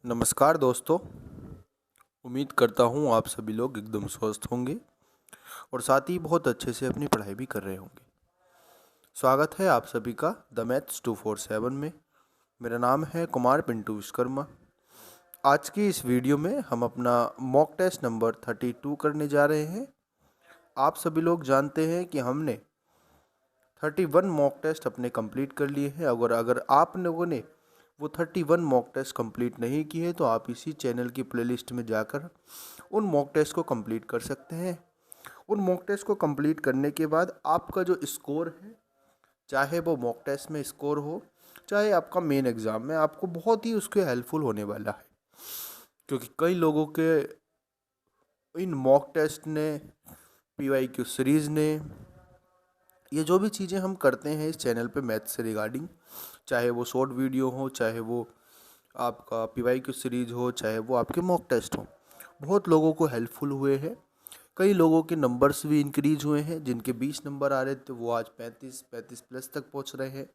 नमस्कार दोस्तों। उम्मीद करता हूँ आप सभी लोग एकदम स्वस्थ होंगे और साथ ही बहुत अच्छे से अपनी पढ़ाई भी कर रहे होंगे। स्वागत है आप सभी का द मैथ्स 247 में। मेरा नाम है कुमार पिंटू विश्वकर्मा। आज की इस वीडियो में हम अपना मॉक टेस्ट नंबर 32 करने जा रहे हैं। आप सभी लोग जानते हैं कि हमने 31 मॉक टेस्ट अपने कंप्लीट कर लिए हैं। अगर आप लोगों ने वो 31 मॉक टेस्ट कंप्लीट नहीं किए तो आप इसी चैनल की प्लेलिस्ट में जाकर उन मॉक टेस्ट को कंप्लीट कर सकते हैं। उन मॉक टेस्ट को कंप्लीट करने के बाद आपका जो स्कोर है, चाहे वो मॉक टेस्ट में स्कोर हो चाहे आपका मेन एग्ज़ाम में, आपको बहुत ही उसके हेल्पफुल होने वाला है। क्योंकि कई लोगों के इन मॉक टेस्ट ने, PYQ सीरीज़ ने, ये जो भी चीज़ें हम करते हैं इस चैनल पे मैथ्स से रिगार्डिंग, चाहे वो शॉर्ट वीडियो हो, चाहे वो आपका PYQ सीरीज़ हो, चाहे वो आपके मॉक टेस्ट हो, बहुत लोगों को हेल्पफुल हुए हैं। कई लोगों के नंबर्स भी इंक्रीज हुए हैं। जिनके 20 नंबर आ रहे थे वो आज 35 प्लस तक पहुंच रहे हैं।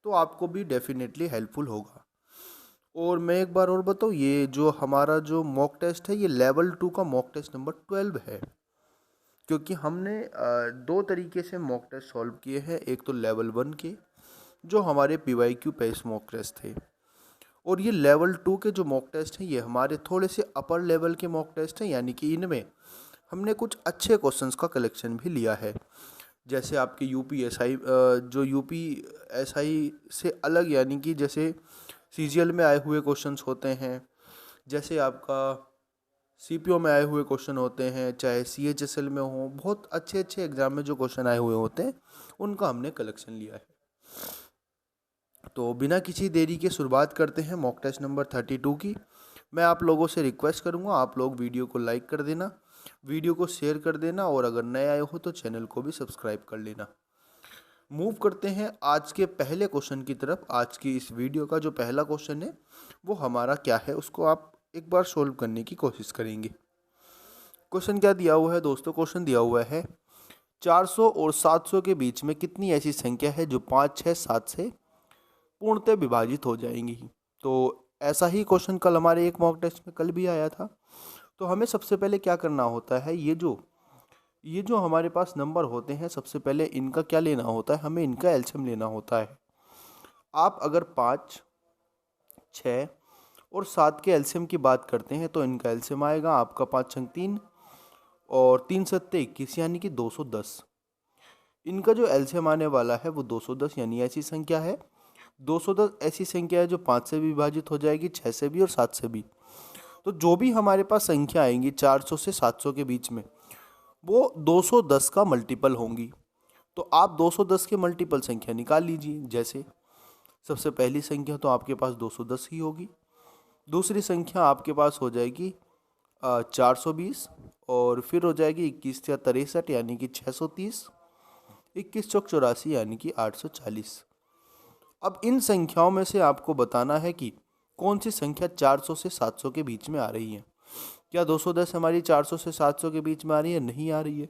तो आपको भी डेफिनेटली हेल्पफुल होगा। और मैं एक बार और बताऊँ, ये जो हमारा जो मॉक टेस्ट है ये लेवल 2 का मॉक टेस्ट नंबर 12 है। क्योंकि हमने दो तरीके से मॉक टेस्ट सॉल्व किए हैं। एक तो लेवल 1 के जो हमारे PYQ पेस मॉक टेस्ट थे, और ये लेवल 2 के जो मॉक टेस्ट हैं ये हमारे थोड़े से अपर लेवल के मॉक टेस्ट हैं। यानी कि इनमें हमने कुछ अच्छे क्वेश्चंस का कलेक्शन भी लिया है। जैसे आपके UPSI, जो UPSI से अलग, यानी कि जैसे CGL में आए हुए क्वेश्चंस होते हैं, जैसे आपका CPO में आए हुए क्वेश्चन होते हैं, चाहे CHSL में हो, बहुत अच्छे अच्छे एग्जाम में जो क्वेश्चन आए हुए होते हैं उनका हमने कलेक्शन लिया है। तो बिना किसी देरी के शुरुआत करते हैं मॉक टेस्ट नंबर 32 की। मैं आप लोगों से रिक्वेस्ट करूंगा, आप लोग वीडियो को लाइक कर देना, वीडियो को शेयर कर देना, और अगर नए आए हो तो चैनल को भी सब्सक्राइब कर लेना। मूव करते हैं आज के पहले क्वेश्चन की तरफ। आज की इस वीडियो का जो पहला क्वेश्चन है वो हमारा क्या है, उसको आप एक बार सोल्व करने की कोशिश करेंगे। क्वेश्चन क्या दिया हुआ है दोस्तों? क्वेश्चन दिया हुआ है 400 और 700 के बीच में कितनी ऐसी संख्या है जो 5, 6, 7 से पूर्णतः विभाजित हो जाएंगी। तो ऐसा ही क्वेश्चन कल हमारे एक मॉक टेस्ट में कल भी आया था। तो हमें सबसे पहले क्या करना होता है, ये जो हमारे पास नंबर होते हैं, सबसे पहले इनका क्या लेना होता है, हमें इनका एलसीएम लेना होता है। आप अगर 5, 6 और 7 के एलसीएम की बात करते हैं तो इनका एलसीएम आएगा आपका 5 छंग 3 और 3 सत्ते 21, यानी कि 210। इनका जो एलसीएम आने वाला है वो 210, यानी ऐसी संख्या है 210 ऐसी संख्या है जो 5 से भी विभाजित हो जाएगी, 6 से भी और 7 से भी। तो जो भी हमारे पास संख्या आएंगी 400 से 700 के बीच में, वो 210 का मल्टीपल होंगी। तो आप 210 के मल्टीपल संख्या निकाल लीजिए। जैसे सबसे पहली संख्या तो आपके पास 210 ही होगी। दूसरी संख्या आपके पास हो जाएगी 420, और फिर हो जाएगी 21 या 63, यानी कि 630, 21 चौक 84, यानी कि 840। अब इन संख्याओं में से आपको बताना है कि कौन सी संख्या 400 से 700 के बीच में आ रही है। क्या 210 हमारी 400 से 700 के बीच में आ रही है? नहीं आ रही है।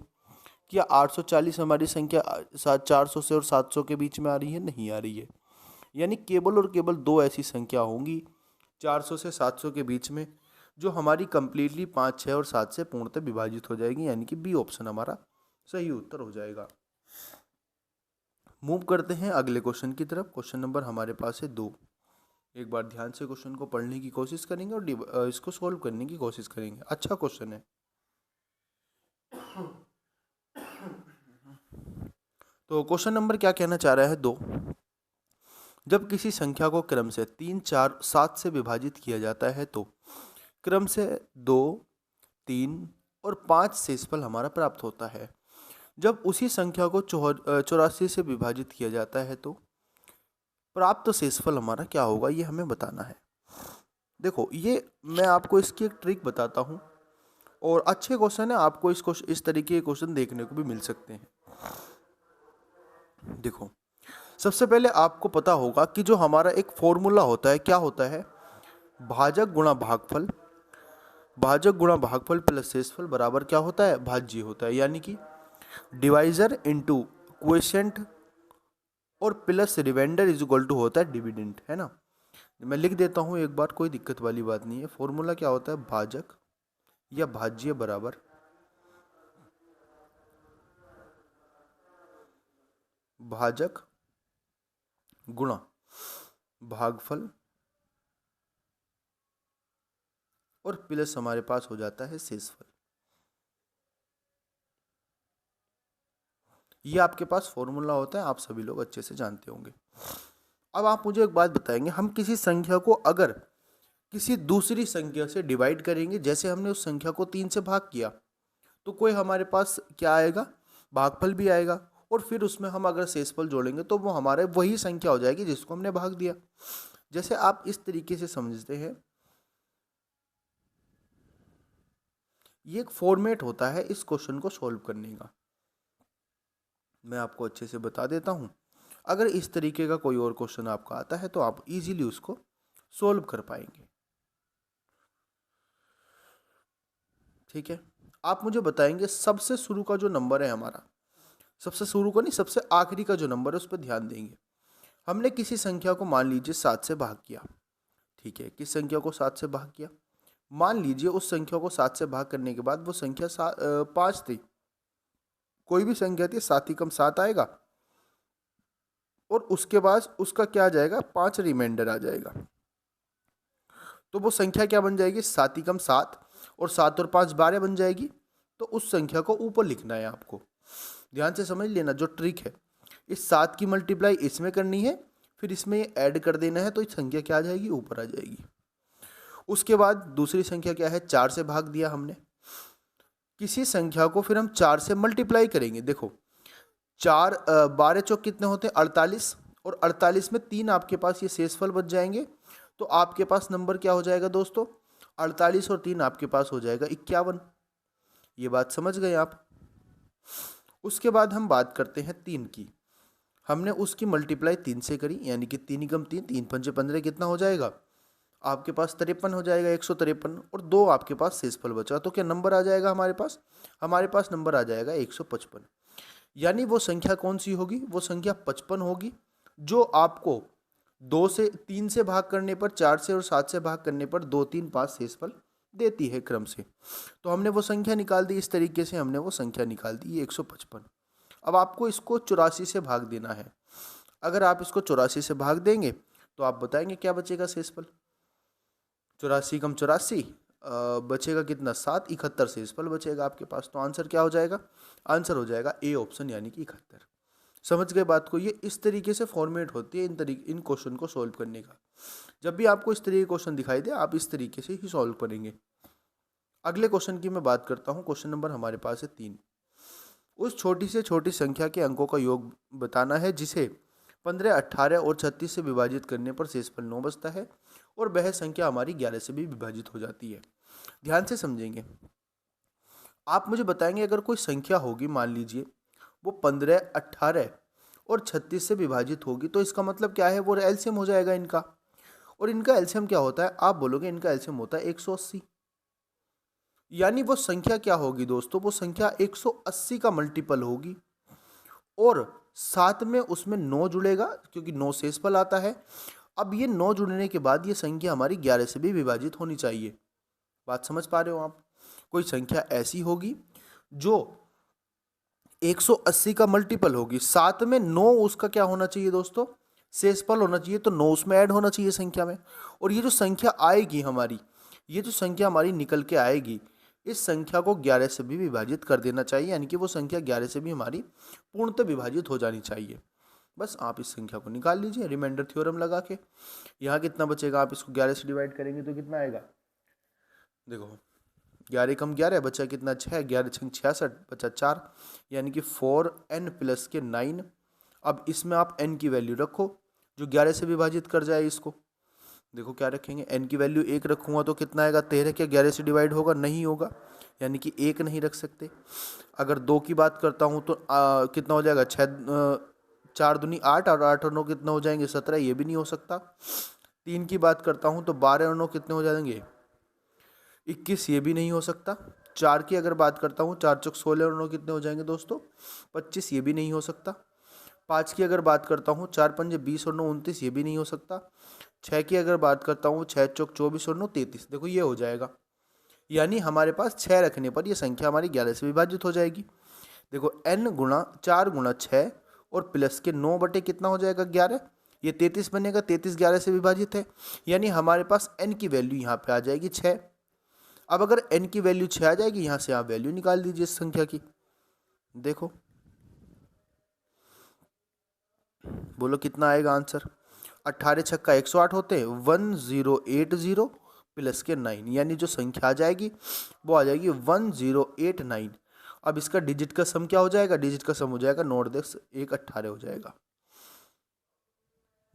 क्या 840 हमारी संख्या 400 से और 700 के बीच में आ रही है? नहीं आ रही है। यानी केवल और केवल दो ऐसी संख्या होंगी 400 से 700 के बीच में जो हमारी कंप्लीटली 5, 6 और 7 से पूर्णतः विभाजित हो जाएगी, यानी कि बी ऑप्शन हमारा सही उत्तर हो जाएगा। मूव करते हैं अगले क्वेश्चन की तरफ। क्वेश्चन नंबर हमारे पास है 2। एक बार ध्यान से क्वेश्चन को पढ़ने की कोशिश करेंगे और इसको सॉल्व करने की कोशिश करेंगे। अच्छा क्वेश्चन है। तो क्वेश्चन नंबर क्या कहना चाह रहा है? 2। जब किसी संख्या को क्रम से 3, 4, 7 से विभाजित किया जाता है तो क्रम से 2, 3 और 5 शेषफल हमारा प्राप्त होता है। जब उसी संख्या को 84 से विभाजित किया जाता है तो प्राप्त शेषफल हमारा क्या होगा, ये हमें बताना है। देखो, ये मैं आपको इसकी एक ट्रिक बताता हूँ, और अच्छे क्वेश्चन है, आपको इस तरीके के क्वेश्चन देखने को भी मिल सकते हैं। देखो, सबसे पहले आपको पता होगा कि जो हमारा एक फॉर्मूला होता है, क्या होता है? भाजक गुणा भागफल, भाजक गुणा भागफल प्लस शेषफल बराबर क्या होता है? भाज्य होता है। यानी कि डिवाइजर इनटू क्वोशिएंट और plus remainder is equal to होता है डिविडेंड, है ना। मैं लिख देता हूँ एक बार, कोई दिक्कत वाली बात नहीं है। फॉर्मूला क्या होता है, भाजक या भाज्य बराबर भाजक गुणा भागफल और प्लस हमारे पास हो जाता है शेषफल। ये आपके पास फॉर्मूला होता है, आप सभी लोग अच्छे से जानते होंगे। अब आप मुझे एक बात बताएंगे, हम किसी संख्या को अगर किसी दूसरी संख्या से डिवाइड करेंगे, जैसे हमने उस संख्या को 3 से भाग किया, तो कोई हमारे पास क्या आएगा, भागफल भी आएगा, और फिर उसमें हम अगर शेषफल जोड़ेंगे तो वो हमारे वही संख्या हो जाएगी जिसको हमने भाग दिया। जैसे आप इस तरीके से समझते हैं, ये एक फॉर्मेट होता है इस क्वेश्चन को सॉल्व करने का। मैं आपको अच्छे से बता देता हूं, अगर इस तरीके का कोई और क्वेश्चन आपका आता है तो आप इजीली उसको सॉल्व कर पाएंगे। ठीक है, आप मुझे बताएंगे सबसे शुरू का जो नंबर है हमारा, सबसे शुरू का नहीं, सबसे आखिरी का जो नंबर है उस पर ध्यान देंगे। हमने किसी संख्या को मान लीजिए 7 से भाग किया। ठीक है, किस संख्या को 7 से भाग किया, मान लीजिए उस संख्या को 7 से भाग करने के बाद वो संख्या 5 थी। कोई भी संख्या थी, 7 ही कम 7 आएगा, और उसके बाद उसका क्या आ जाएगा, 5 रिमाइंडर आ जाएगा। तो वो संख्या क्या बन जाएगी, 7 ही कम 7, और 7 और 5 12 बन जाएगी। तो उस संख्या को ऊपर लिखना है आपको। ध्यान से समझ लेना जो ट्रिक है, इस 7 की मल्टीप्लाई इसमें करनी है, फिर इसमें ऐड कर देना है, तो इस संख्या क्या आ जाएगी, ऊपर आ जाएगी। उसके बाद दूसरी संख्या क्या है, 4 से भाग दिया हमने। किसी संख्या को फिर हम 4 से मल्टीप्लाई करेंगे। देखो 4 12 चौक कितने होते हैं, 48, और 48 में 3 आपके पास ये शेषफल बच जाएंगे। तो आपके पास नंबर क्या हो जाएगा दोस्तों, 48 और 3 आपके पास हो जाएगा 51। ये बात समझ गए आप। उसके बाद हम बात करते हैं 3 की। हमने उसकी मल्टीप्लाई 3 से करी, यानी कि 3 एकम 3, 3 पंजे 15, कितना हो जाएगा आपके पास, 53 हो जाएगा, 153, और 2 आपके पास शेषफल बचा। तो क्या नंबर आ जाएगा हमारे पास नंबर आ जाएगा 155। यानी वो संख्या कौन सी होगी, वो संख्या 55 होगी, जो आपको 2 से 3 से भाग करने पर, 4 से और 7 से भाग करने पर 2 3 5 शेषफल देती है क्रम से। तो हमने वो संख्या निकाल दी, इस तरीके से हमने वो संख्या निकाल दी, ये 155। अब आपको इसको 84 से भाग देना है। अगर आप इसको 84 से भाग देंगे तो आप बताएंगे क्या बचेगा शेषफल। 84 कम 84 बचेगा कितना, 7, 71 शेषफल बचेगा आपके पास। तो आंसर क्या हो जाएगा, आंसर हो जाएगा ए ऑप्शन, यानी कि 71। समझ गए बात को। ये इस तरीके से फॉर्मेट होती है इन क्वेश्चन को सॉल्व करने का। जब भी आपको इस तरीके क्वेश्चन दिखाई दे, आप इस तरीके से ही सॉल्व करेंगे। अगले क्वेश्चन की मैं बात करता हूँ। क्वेश्चन नंबर हमारे पास है 3। उस छोटी से छोटी संख्या के अंकों का योग बताना है जिसे 15, 18 और 36 से विभाजित करने पर शेषफल 9 बचता है, और वह संख्या हमारी 11 से भी विभाजित हो जाती है। ध्यान से समझेंगे। आप मुझे बताएंगे, अगर कोई संख्या होगी, मान लीजिए वो 15, 18 और 36 से विभाजित होगी, तो इसका मतलब क्या है, वो एलसीएम हो जाएगा इनका। और इनका एलसीएम क्या होता है, आप बोलोगे इनका एलसीएम होता है 180। यानी वो संख्या क्या होगी दोस्तों, वो संख्या 180 का मल्टीपल होगी, और साथ में उसमें 9 जुड़ेगा, क्योंकि 9 शेषफल आता है। अब ये 9 जुड़ने के बाद ये संख्या हमारी 11 से भी विभाजित होनी चाहिए। बात समझ पा रहे हो आप। कोई संख्या ऐसी होगी जो 180 का मल्टीपल होगी, साथ में 9 उसका क्या होना चाहिए दोस्तों, शेषफल होना चाहिए। तो 9 उसमें ऐड होना चाहिए संख्या में। और ये जो संख्या आएगी हमारी, ये जो संख्या हमारी निकल के आएगी, इस संख्या को 11 से भी विभाजित कर देना चाहिए, यानी कि वो संख्या 11 से भी हमारी पूर्णतः विभाजित हो जानी चाहिए। बस आप इस संख्या को निकाल लीजिए रिमाइंडर थ्योरम लगा के। यहाँ कितना बचेगा, आप इसको 11 से डिवाइड करेंगे तो कितना आएगा, देखो 11 कम 11 बचा कितना, 6, 11 छंग 66 बचा 4, यानी कि 4n प्लस के 9। अब इसमें आप n की वैल्यू रखो जो 11 से विभाजित कर जाए इसको। देखो क्या रखेंगे, n की वैल्यू 1 रखूँगा तो कितना आएगा, 13 क्या 11 से डिवाइड होगा, नहीं होगा, यानी कि 1 नहीं रख सकते। अगर 2 की बात करता हूँ तो कितना हो जाएगा, 4 दूनी 8, और 8 और 9 कितना हो जाएंगे, 17, ये भी नहीं हो सकता। 3 की बात करता हूँ तो 12 और 9 कितने हो जाएंगे, 21, ये भी नहीं हो सकता। 4 की अगर बात करता हूँ, 4 चौक 16 और 9 कितने हो जाएंगे दोस्तों, 25, ये भी नहीं हो सकता। 5 की अगर बात करता हूँ, 4 पंजे 20 और 9 29, ये भी नहीं हो सकता। 6 की अगर बात करता हूँ, 6 चौक 24 और 9 33, देखो ये हो जाएगा। यानी हमारे पास 6 रखने पर ये संख्या हमारी 11 से विभाजित हो जाएगी। देखो n गुणा 4 गुणा 6 और प्लस के 9 बटे कितना हो जाएगा 11, ये 33 बनेगा। 33 11 से विभाजित है, यानी हमारे पास n की वैल्यू यहाँ पे आ जाएगी 6। अब अगर n की वैल्यू 6 आ जाएगी, यहाँ से आप वैल्यू निकाल दीजिए इस संख्या की। देखो बोलो कितना आएगा आंसर। 18 छक्का 108 होते हैं, 1080 प्लस के 9, यानी जो संख्या आ जाएगी वो आ जाएगी 1089। अब इसका डिजिट का सम क्या हो जाएगा, डिजिट का सम हो जाएगा 9 और 10 1 18 हो जाएगा,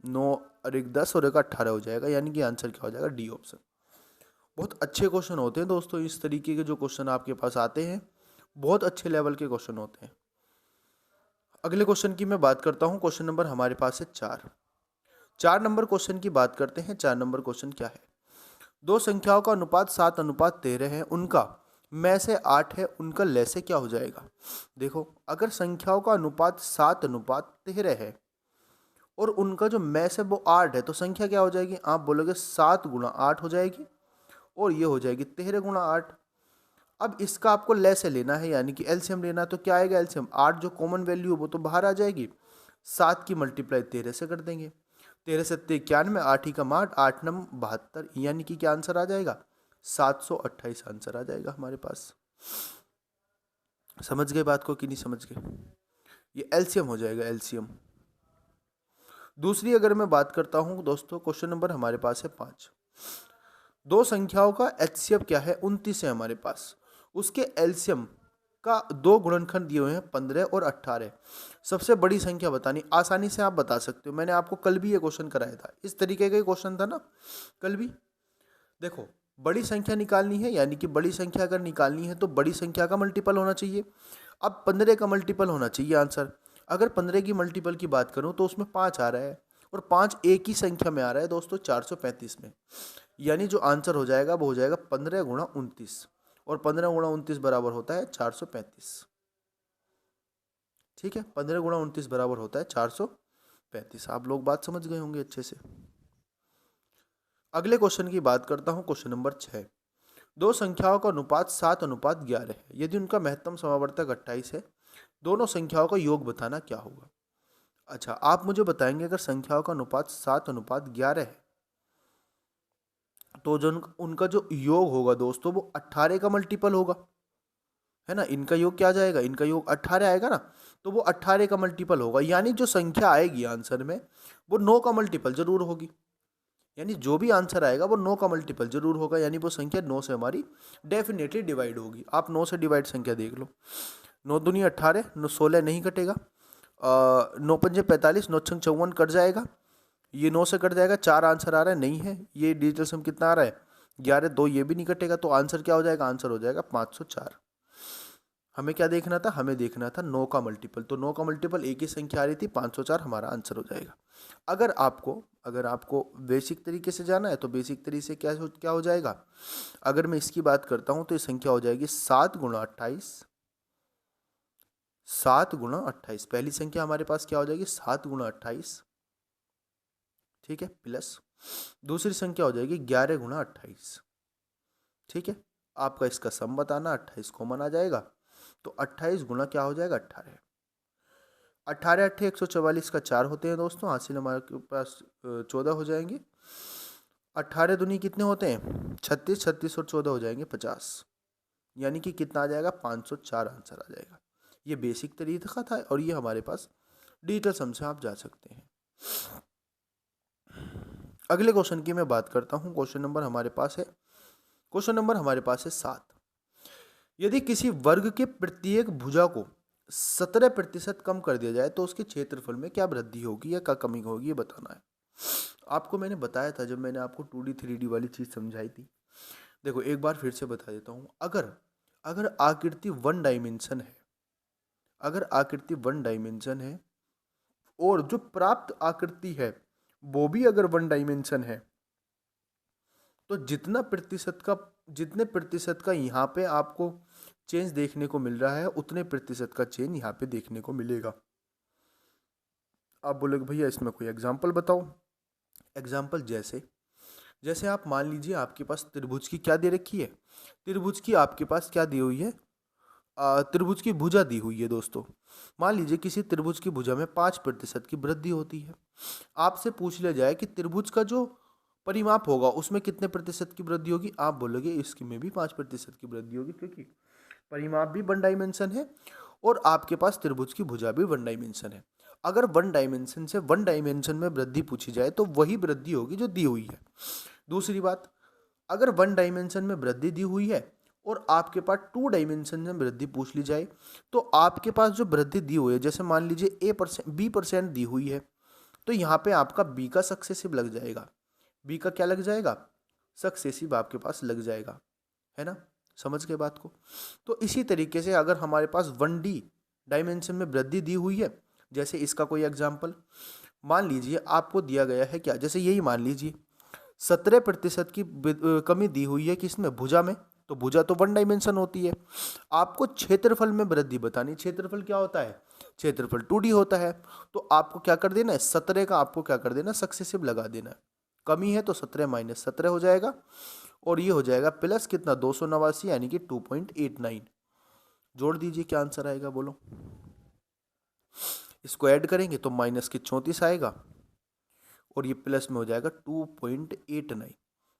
9 और 1 10 और 1 18 हो जाएगा, यानी कि आंसर क्या हो जाएगा, डी ऑप्शन। बहुत अच्छे क्वेश्चन होते हैं दोस्तों, इस तरीके के जो क्वेश्चन आपके पास आते हैं बहुत अच्छे लेवल के क्वेश्चन होते हैं। अगले क्वेश्चन की मैं बात करता हूं, क्वेश्चन नंबर हमारे पास है 4 नंबर क्वेश्चन की बात करते हैं। 4 नंबर क्वेश्चन क्या है, दो संख्याओं का अनुपात 7:13 है, उनका में से 8 है, उनका ले से क्या हो जाएगा। देखो अगर संख्याओं का अनुपात 7:13 है और उनका जो में से वो 8 है, तो संख्या क्या हो जाएगी, आप बोलोगे 7 गुणा 8 हो जाएगी, और ये हो जाएगी 13 गुणा 8। अब इसका आपको ले से लेना है, यानी कि एलसीएम लेना है, तो क्या आएगा एलसीएम, 8 जो कॉमन वैल्यू है वो तो बाहर आ जाएगी, 7 की मल्टीप्लाई 13 से कर देंगे, 13 से 91, 8 ही कम 8, 8 नम 72, यानी कि क्या आंसर आ जाएगा, 728 आंसर आ जाएगा हमारे पास। समझ गए बात को कि नहीं समझ गए, ये एलसीएम हो जाएगा एलसीएम। दूसरी अगर मैं बात करता हूं दोस्तों, क्वेश्चन नंबर हमारे पास है 5। दो संख्याओं का एचसीएफ क्या है, 29 है हमारे पास, उसके एलसीएम का दो गुणनखंड दिए हुए हैं 15 और 18। सबसे बड़ी संख्या बतानी, आसानी से आप बता सकते हो, मैंने आपको कल भी ये क्वेश्चन कराया था, इस तरीके का क्वेश्चन था ना कल भी। देखो बड़ी संख्या निकालनी है, यानी कि बड़ी संख्या अगर निकालनी है तो बड़ी संख्या का मल्टीपल होना चाहिए। अब 15 का मल्टीपल होना चाहिए आंसर। अगर 15 की मल्टीपल की बात करूं तो उसमें 5 आ रहा है, और 5 एक ही संख्या में आ रहा है दोस्तों, 435 में, यानी जो आंसर हो जाएगा वो हो जाएगा 15 गुणा 29, और 15 गुणा 29 बराबर होता है 435। ठीक है, 15 गुणा 29 बराबर होता है 435। आप लोग बात समझ गए होंगे अच्छे से। अगले क्वेश्चन की बात करता हूं, क्वेश्चन नंबर 6। दो संख्याओं का अनुपात 7:11 है, यदि उनका महत्तम समावर्तक 28 है, दोनों संख्याओं का योग बताना क्या होगा। अच्छा आप मुझे बताएंगे, अगर संख्याओं का अनुपात 7:11 है तो जो उनका जो योग होगा दोस्तों वो 18 का मल्टीपल होगा, है ना। इनका योग क्या आ जाएगा, इनका योग 18 आएगा ना, तो वो 18 का मल्टीपल होगा, यानी जो संख्या आएगी आंसर में वो 9 का मल्टीपल जरूर होगी, यानी जो भी आंसर आएगा वो 9 का मल्टीपल जरूर होगा, यानी वो संख्या 9 से हमारी डेफिनेटली डिवाइड होगी। आप 9 से डिवाइड संख्या देख लो, 9 दूनी 18, 9 16 नहीं कटेगा, 9 पंजे 45, 9 छंग 54 कट जाएगा, ये 9 से कट जाएगा, 4 आंसर आ रहा है, नहीं है, ये डिजिटल सम कितना आ रहा है 11, 2 ये भी नहीं कटेगा, तो आंसर क्या हो जाएगा, आंसर हो जाएगा 504। हमें क्या देखना था, हमें देखना था 9 का मल्टीपल, तो 9 का मल्टीपल एक ही संख्या आ रही थी 504, हमारा आंसर हो जाएगा। अगर आपको बेसिक तरीके से जाना है तो बेसिक तरीके से क्या हो जाएगा, अगर मैं इसकी बात करता हूं तो ये संख्या हो जाएगी 7 गुणा 28, 7 गुणा 28, पहली संख्या हमारे पास क्या हो जाएगी 7 गुणा 28, ठीक है, प्लस दूसरी संख्या हो जाएगी 11 गुणा 28, ठीक है। आपका इसका सम बताना, 28 कॉमन आ जाएगा, तो 28 गुणा क्या हो जाएगा 18, 18 8 144 का 4 होते हैं दोस्तों, हासिल हमारे पास 14 हो जाएंगे। 18 दूनी कितने होते हैं 36, 36 और 14 हो जाएंगे 50, यानी कि कितना आ जाएगा 504 आंसर आ जाएगा। ये बेसिक तरीका था, और ये हमारे पास डिजिटल सम से आप जा सकते हैं। अगले क्वेश्चन की मैं बात करता हूं, क्वेश्चन नंबर हमारे पास है 7। यदि किसी वर्ग के प्रत्येक भुजा को 17% कम कर दिया जाए तो उसके क्षेत्रफल में क्या वृद्धि होगी या क्या कमी होगी, ये बताना है। आपको मैंने बताया था जब मैंने आपको 2D 3D वाली चीज समझाई थी। देखो एक बार फिर से बता देता हूँ, अगर आकृति वन डायमेंशन है और जो प्राप्त आकृति है वो भी अगर वन डायमेंशन है, तो जितने प्रतिशत का यहाँ पे आपको चेंज देखने को मिल रहा है उतने प्रतिशत का चेंज यहाँ पे देखने को मिलेगा। आप बोलोगे भैया इसमें कोई एग्जाम्पल बताओ। एग्जाम्पल जैसे जैसे आप मान लीजिए आपके पास त्रिभुज की क्या दे रखी है, त्रिभुज की आपके पास क्या दी हुई है, त्रिभुज की भुजा दी हुई है दोस्तों। मान लीजिए किसी त्रिभुज की भुजा में 5% की वृद्धि होती है। आपसे पूछ लिया जाए कि त्रिभुज का जो परिमाप होगा उसमें कितने प्रतिशत की वृद्धि होगी, आप बोलोगे इसकी में भी 5% की वृद्धि होगी, क्योंकि परिमाप भी वन डायमेंशन है और आपके पास त्रिभुज की भुजा भी वन डायमेंशन है। अगर वन डायमेंशन से वन डायमेंशन में वृद्धि पूछी जाए तो वही वृद्धि होगी जो दी हुई है। दूसरी बात, अगर वन डायमेंशन में वृद्धि दी हुई है और आपके पास टू डायमेंशन में वृद्धि पूछ ली जाए तो आपके पास जो वृद्धि दी हुई है, जैसे मान लीजिए B% दी हुई है, तो यहाँ पे आपका बी का सक्सेसिव लग जाएगा। बी का क्या लग जाएगा, सक्सेसिव आपके पास लग जाएगा, है ना। समझ गए बात को। तो इसी तरीके से अगर हमारे पास 1D डायमेंशन में वृद्धि दी हुई है, जैसे इसका कोई एग्जाम्पल मान लीजिए आपको दिया गया है क्या, जैसे यही मान लीजिए 17% की कमी दी हुई है किसमें, भुजा में। तो भुजा तो वन डायमेंशन होती है। आपको क्षेत्रफल में वृद्धि बतानी, क्षेत्रफल क्या होता है, क्षेत्रफल 2D होता है। तो आपको क्या कर देना है, 17 का आपको क्या कर देना, सक्सेसिव लगा देना है। कमी है तो 17 माइनस 17 हो जाएगा और ये हो जाएगा प्लस कितना 289 यानी कि 2.89। जोड़ दीजिए क्या आंसर आएगा बोलो। इसको ऐड करेंगे तो माइनस के 34 आएगा और ये प्लस में हो जाएगा 2.89।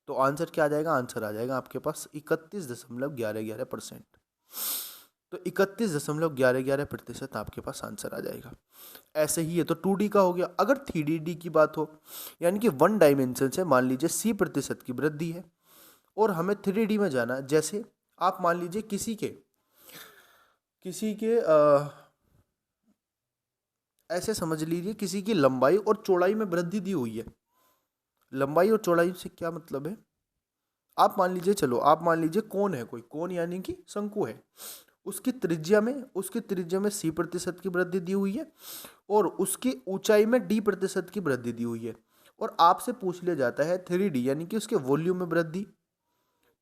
तो आंसर क्या आ जाएगा, आंसर आ जाएगा आपके पास 31.11%। तो 31.11% आपके पास आंसर आ जाएगा। ऐसे ही है तो 2D का हो गया। अगर 3D की बात हो, यानी कि वन डायमेंशन से मान लीजिए C% की वृद्धि है और हमें 3D में जाना है। जैसे आप मान लीजिए किसी के ऐसे समझ लीजिए किसी की लंबाई और चौड़ाई में वृद्धि दी हुई है। लंबाई और चौड़ाई से क्या मतलब है, आप मान लीजिए, चलो आप मान लीजिए कोण है, कोई कोण यानी कि शंकु है, उसकी त्रिज्या में C% की वृद्धि दी हुई है और उसकी ऊंचाई में D% की वृद्धि दी हुई है। और आपसे पूछ लिया जाता है 3D यानी कि उसके वॉल्यूम में वृद्धि।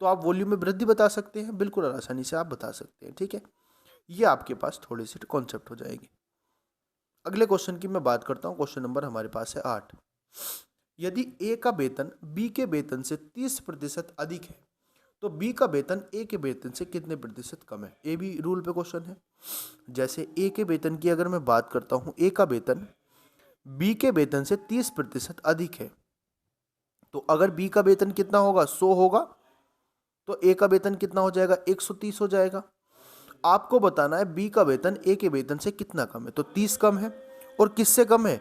तो आप वॉल्यूम में वृद्धि बता सकते हैं, बिल्कुल आसानी से आप बता सकते हैं, ठीक है। ये आपके पास थोड़े से कॉन्सेप्ट हो जाएंगे। अगले क्वेश्चन की मैं बात करता हूँ। क्वेश्चन नंबर हमारे पास है 8। यदि ए का वेतन बी के वेतन से 30% अधिक है तो बी का वेतन ए के वेतन से कितने प्रतिशत कम है। ए भी रूल पे क्वेश्चन है। जैसे ए के वेतन की अगर मैं बात करता हूँ, ए का वेतन बी के वेतन से 30% अधिक है, तो अगर बी का वेतन कितना होगा, 100 होगा, तो ए का वेतन कितना हो जाएगा, 130 हो जाएगा। आपको बताना है बी का वेतन ए के वेतन से कितना कम है। तो 30 कम है और किससे कम है,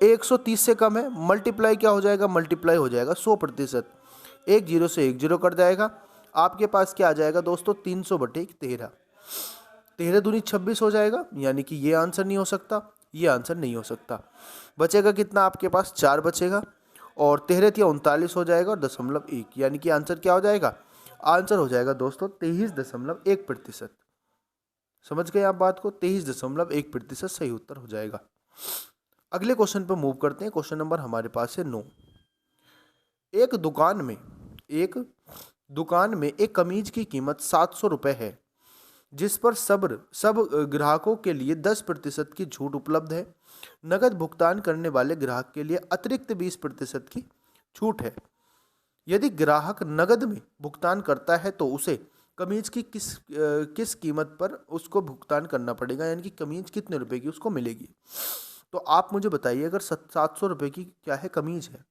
130 से कम है। मल्टीप्लाई क्या हो जाएगा, मल्टीप्लाई हो जाएगा 100%। एक जीरो से एक जीरो कट जाएगा। आपके पास क्या आ जाएगा दोस्तों, 300/13। 13 दूनी 26 हो जाएगा, यानी कि ये आंसर नहीं हो सकता, ये आंसर नहीं हो सकता। बचेगा कितना आपके पास, 4 बचेगा और 13 या 39 हो जाएगा और 0.1, यानी कि आंसर क्या हो जाएगा, आंसर हो जाएगा दोस्तों 23.1%। समझ गए आप बात को, 23.1% सही उत्तर हो जाएगा। अगले क्वेश्चन पर मूव करते हैं। क्वेश्चन नंबर हमारे पास है 9। एक दुकान में एक कमीज की कीमत 700 रुपये है, जिस पर सब ग्राहकों के लिए 10% की छूट उपलब्ध है। नकद भुगतान करने वाले ग्राहक के लिए अतिरिक्त 20% की छूट है। यदि ग्राहक नकद में भुगतान करता है तो उसे कमीज की किस कीमत पर उसको भुगतान करना पड़ेगा, यानी कि कमीज कितने रुपए की उसको मिलेगी। तो आप मुझे बताइए, अगर 700 रुपये की क्या है, कमीज है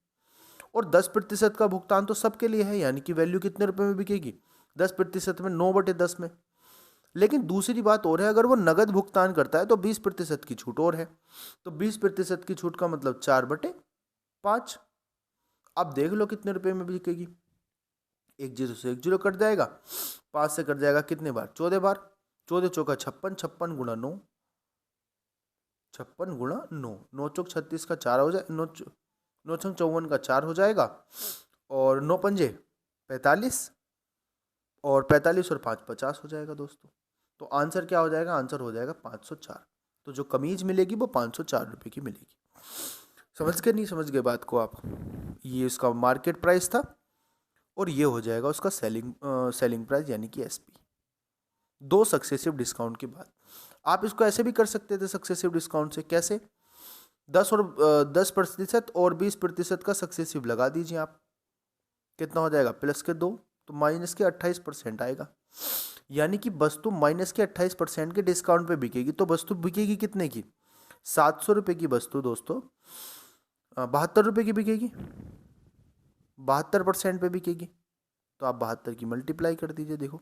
और 10% का भुगतान तो सबके लिए है, यानी कि वैल्यू कितने रुपए में बिकेगी, 10% में 9/10 में। लेकिन दूसरी बात और है, अगर वो नगद भुगतान करता है तो 20% की छूट और है। तो 20% की छूट का मतलब 4/5। अब देख लो कितने रुपए में बिकेगी। एक जीरो से एक जीरो कट जाएगा, 5 से कट जाएगा कितने बार, 14 बार। 14 चौका 56, 56 गुणा 9, 56 गुणा 9, 9 चौक 36 का 4 हो जाए, 9 छंग 54 का 4 हो जाएगा और 9 पंजे 45 और 45 और 5 50 हो जाएगा दोस्तों। तो आंसर क्या हो जाएगा, आंसर हो जाएगा 504। तो जो कमीज मिलेगी वो 504 रुपये की मिलेगी। समझ गए, नहीं समझ गए बात को आप। ये इसका मार्केट प्राइस था और ये हो जाएगा उसका सेलिंग प्राइस यानी कि एसपी। 2 सक्सेसिव डिस्काउंट के बाद आप इसको ऐसे भी कर सकते थे सक्सेसिव डिस्काउंट से। कैसे, 10% और 20% का सक्सेसिव लगा दीजिए आप, कितना हो जाएगा +2, तो -28% आएगा। यानी कि वस्तु -28% के डिस्काउंट पे बिकेगी। तो वस्तु बिकेगी कितने की? 700 रुपये की वस्तु दोस्तों 72 रुपये की बिकेगी, 72% पे बिकेगी। तो आप 72 की मल्टीप्लाई कर दीजिए। देखो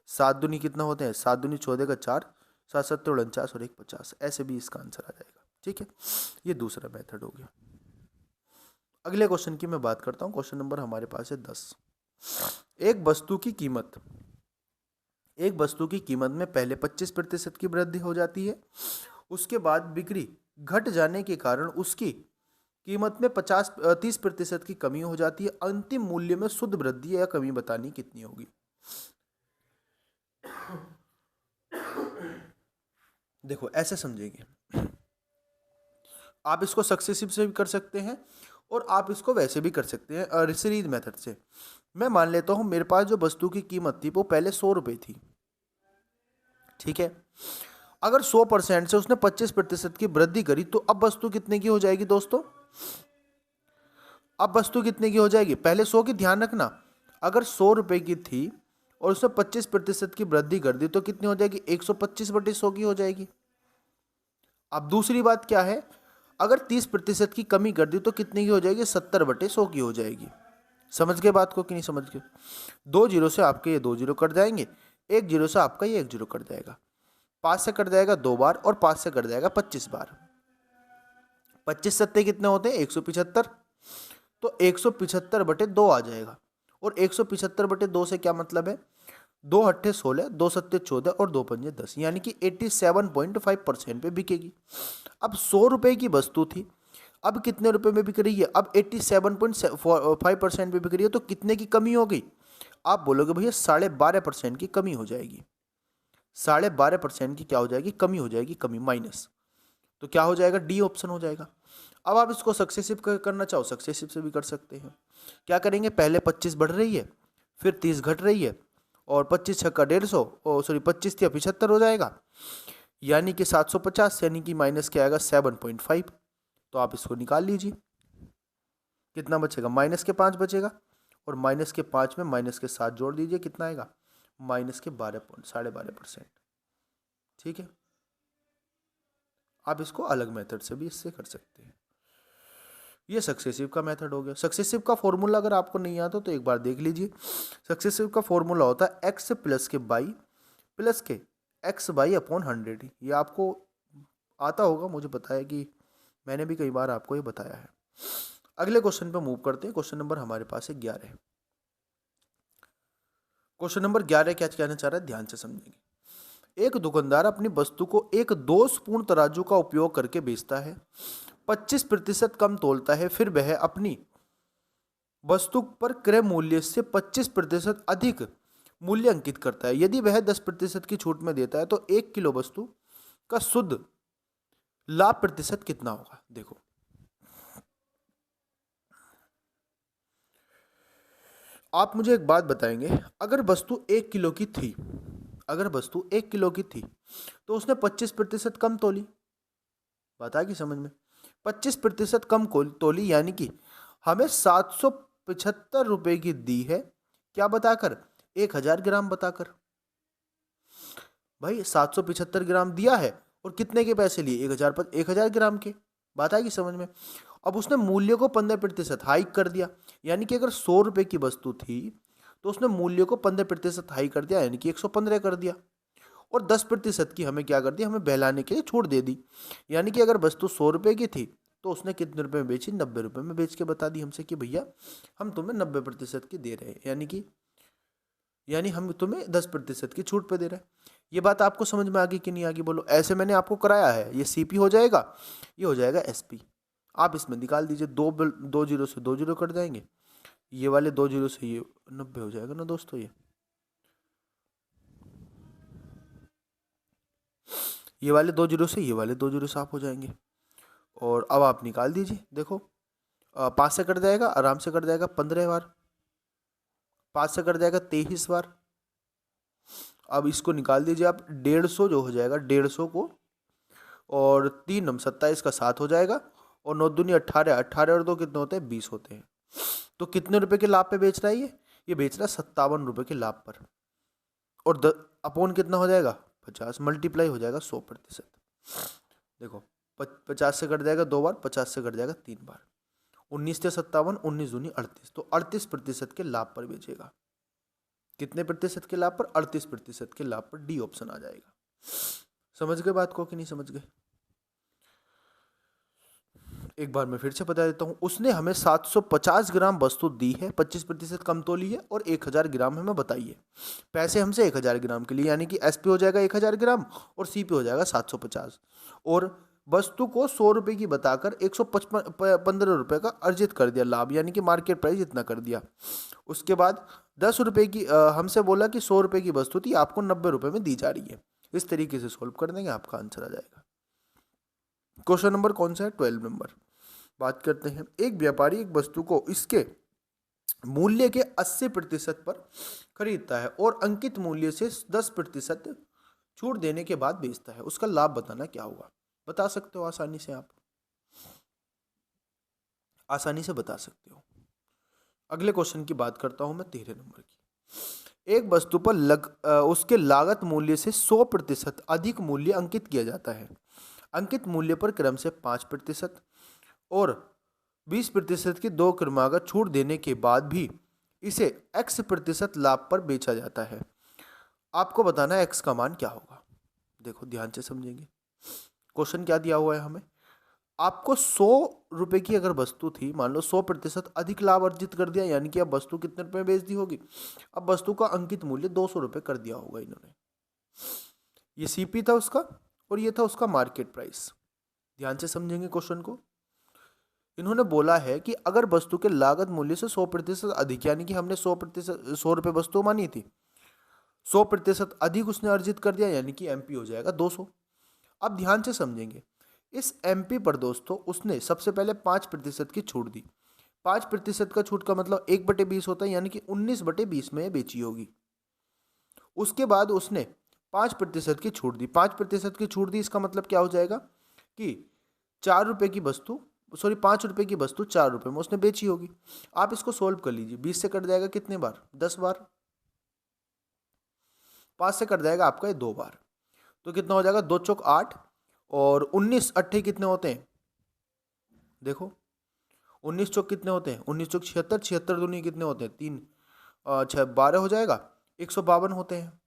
7 दूनी कितना होते हैं? 7 दूनी 14 का 4, 7 7 49 और 1 50, ऐसे भी इसका आंसर आ जाएगा। ठीक है, ये दूसरा मेथड हो गया। अगले क्वेश्चन की मैं बात करता हूँ। क्वेश्चन नंबर हमारे पास है 10। एक वस्तु की कीमत में पहले 25% की वृद्धि हो जाती है, उसके बाद बिक्री घट जाने के कारण उसकी कीमत में 30% की कमी हो जाती है। अंतिम मूल्य में शुद्ध वृद्धि या कमी बतानी कितनी होगी? देखो ऐसे समझेंगे, आप इसको सक्सेसिव से भी कर सकते हैं और आप इसको वैसे भी कर सकते हैं सीरीज मेथड से। मैं मान लेता हूं मेरे पास जो वस्तु की कीमत थी वो पहले 100 रुपये थी। ठीक है, अगर 100% से उसने 25% की वृद्धि करी तो अब वस्तु कितने की हो जाएगी दोस्तों? अब वस्तु कितने की हो जाएगी? पहले 100 की, ध्यान रखना, अगर 100 रुपये की थी और उसने 25% की वृद्धि कर दी तो कितनी हो जाएगी? 125/100 की हो जाएगी। अब दूसरी बात क्या है, अगर 30% की कमी कर दी तो कितने की हो जाएगी? 70/100 की हो जाएगी। समझ गए बात को कि नहीं समझ गए? 2 जीरो से आपके ये 2 जीरो कट जाएंगे, 1 जीरो से आपका ये 1 जीरो कट जाएगा, 5 से कट जाएगा 2 बार और 5 से कट जाएगा 25 बार। 25 सत्ते कितने होते हैं? 175। तो 175/2 आ जाएगा। और 175/2 से क्या मतलब है? 2 अट्ठे 16, 2 सत्ते 14 और 2 पंजे 10, यानी कि 87.5% पे बिकेगी। अब 100 रुपये की वस्तु थी, अब कितने रुपए में बिक रही है? अब 87.5% पे बिक रही है, तो कितने की कमी हो गई? आप बोलोगे भैया 12.5% की कमी हो जाएगी। 12.5% की क्या हो जाएगी? कमी हो जाएगी, कमी माइनस। तो क्या हो जाएगा? डी ऑप्शन हो जाएगा। अब आप इसको सक्सेसिव करना चाहो सक्सेसिव से भी कर सकते हैं। क्या करेंगे? पहले 25 बढ़ रही है, फिर 30 घट रही है, और 25 छक्का 150, सॉरी 25 या 75 हो जाएगा, यानी कि 750, यानी कि माइनस क्या आएगा? 7.5। तो आप इसको निकाल लीजिए, कितना बचेगा? -5 बचेगा, और -5 में -7 जोड़ दीजिए, कितना आएगा? -12.5%। ठीक है, आप इसको अलग मेथड से भी इससे कर सकते हैं। ये सक्सेसिव का मेथड हो गया। सक्सेसिव का फॉर्मूला अगर आपको नहीं आता तो एक बार देख लीजिए। सक्सेसिव का फॉर्मूला होता है x प्लस के बाई प्लस के x बाई अपॉन 100। ये आपको आता होगा, मुझे पता है कि मैंने भी कई बार आपको ये बताया है। अगले क्वेश्चन पे मूव करते हैं। क्वेश्चन नंबर हमारे पास है 11। क्वेश्चन नंबर 11 क्या कहना चाह रहा है, ध्यान से समझेंगे। एक दुकानदार अपनी वस्तु को एक दोषपूर्ण तराजू का उपयोग करके बेचता है, 25% कम तोलता है, फिर वह अपनी वस्तु पर क्रय मूल्य से 25% अधिक मूल्य अंकित करता है। यदि वह 10% की छूट में देता है तो 1 किलो वस्तु का शुद्ध लाभ प्रतिशत कितना होगा? देखो आप मुझे एक बात बताएंगे, अगर वस्तु 1 किलो की थी, अगर वस्तु 1 किलो की थी तो उसने 25% कम तोली, बात आ गई समझ में? 25% कम तोली, यानी कि हमें 775 रुपए की दी है, क्या बताकर? 1000 ग्राम बताकर। भाई 775 ग्राम दिया है और कितने के पैसे लिए? 1000 ग्राम के। बात आएगी समझ में? अब उसने मूल्य को 15% हाइक कर दिया, यानी कि अगर 100 रुपए की वस्तु थी तो उसने मूल्य को 15% हाइक कर दिया, यानी कि 115 कर दिया। और 10% की हमें क्या कर दिया? हमें बहलाने के लिए छूट दे दी, यानी कि अगर वस्तु 100 रुपए की थी तो उसने कितने रुपए में बेची? 90 रुपए में बेच के बता दी हमसे कि भैया हम तुम्हें 90% की दे रहे हैं, यानी हम तुम्हें 10% की छूट पे दे रहे हैं। ये बात आपको समझ में आ गई कि नहीं आ गई? बोलो। ऐसे मैंने आपको कराया है, ये सीपी हो जाएगा, ये हो जाएगा एसपी। आप इसमें निकाल दीजिए, 2 जीरो से 2 जीरो कट जाएंगे, ये वाले 2 जीरो से ये 90 हो जाएगा ना दोस्तों। ये वाले 2 जीरो से ये वाले 2 जीरो साफ हो जाएंगे। और अब आप निकाल दीजिए, देखो 5 से कट जाएगा, आराम से कट जाएगा 15 बार, 5 से कट जाएगा 23 बार। अब इसको निकाल दीजिए आप, 150 जो हो जाएगा 150 को, और 3 27 का 7 हो जाएगा, और 9 दूनी 18, 18 और 2 कितने होते हैं? 20 होते हैं। तो कितने रुपए के लाभ पे बेच रहा है ये बेच रहा है 57 रुपए के लाभ पर। और अपॉन कितना हो जाएगा? 50, मल्टीप्लाई हो जाएगा 100%। देखो 50 से कट जाएगा 2 बार, 50 से कट जाएगा 3 बार। 19 से 57, 19 दूनी 38, तो 38% के लाभ पर बेचेगा। कितने प्रतिशत के लाभ पर? 38% के लाभ पर। डी ऑप्शन आ जाएगा। समझ गए बात को कि नहीं समझ गए? एक बार मैं फिर से बता देता हूँ। उसने हमें 750 ग्राम वस्तु दी है, 25% कम तोली है और 1000 ग्राम हमें बताई है। पैसे हमसे 1000 ग्राम के लिए, यानी कि एस पे हो जाएगा 1000 ग्राम और सी पे हो जाएगा 750। और वस्तु को 100 रुपये की बताकर 115 रुपये का अर्जित कर दिया लाभ, यानी कि मार्केट प्राइस इतना कर दिया। उसके बाद 10 रुपये की हमसे बोला कि 100 रुपये की वस्तु थी, आपको 90 रुपये में दी जा रही है। इस तरीके से सोल्व कर देंगे, आपका आंसर आ जाएगा। क्वेश्चन नंबर कौन सा है? 12 नंबर। बात करते हैं। एक व्यापारी एक वस्तु को इसके मूल्य के 80% पर खरीदता है और अंकित मूल्य से 10% छूट देने के बाद बेचता है। उसका लाभ बताना क्या होगा? बता सकते हो आसानी से, आप आसानी से बता सकते हो। अगले क्वेश्चन की बात करता हूं मैं 13 नंबर की। एक वस्तु पर उसके लागत मूल्य से 100% अधिक मूल्य अंकित किया जाता है। अंकित मूल्य पर क्रम से 5% और 20% की 2 क्रमागत छूट देने के बाद भी इसे x% लाभ पर बेचा जाता है। आपको बताना है x का मान क्या होगा। देखो ध्यान से समझेंगे। क्वेश्चन क्या दिया हुआ है हमें? आपको 100 रुपए की अगर वस्तु थी, मान लो 100% अधिक लाभ अर्जित कर दिया, यानी कि अब वस्तु कितने रुपए में बेच दी होगी? अब वस्तु का अंकित मूल्य 200 रुपये कर दिया होगा इन्होंने। ये सीपी था उसका और ये था उसका मार्केट प्राइस। ध्यान से समझेंगे क्वेश्चन को। इन्होंने बोला है कि अगर वस्तु के लागत मूल्य से 100% अधिक, यानी कि हमने 100 रुपये वस्तु मानी थी, 100% अधिक उसने अर्जित कर दिया, यानी कि एमपी हो जाएगा 200। अब ध्यान से समझेंगे। इस एमपी पर दोस्तों उसने सबसे पहले 5% की छूट दी। 5% का छूट का मतलब 1/20 होता है, यानी कि 19/20 में बेची होगी। उसके बाद उसने 5% की छूट दी। 5% की छूट दी, इसका मतलब क्या हो जाएगा कि 4 रुपये की वस्तु, सॉरी 5 रुपये की वस्तु 4 रुपये में उसने बेची होगी। आप इसको सोल्व कर लीजिए। 20 से कट जाएगा कितने बार? 10 बार। 5 से कट जाएगा आपका ये 2 बार, तो कितना हो जाएगा? 2 चौक 8 और 19 अट्ठे कितने होते हैं? देखो 19 चौक कितने होते हैं? 19 चौक 76, 76 दूनी कितने होते हैं? 3 6 12 हो जाएगा, 152 होते हैं।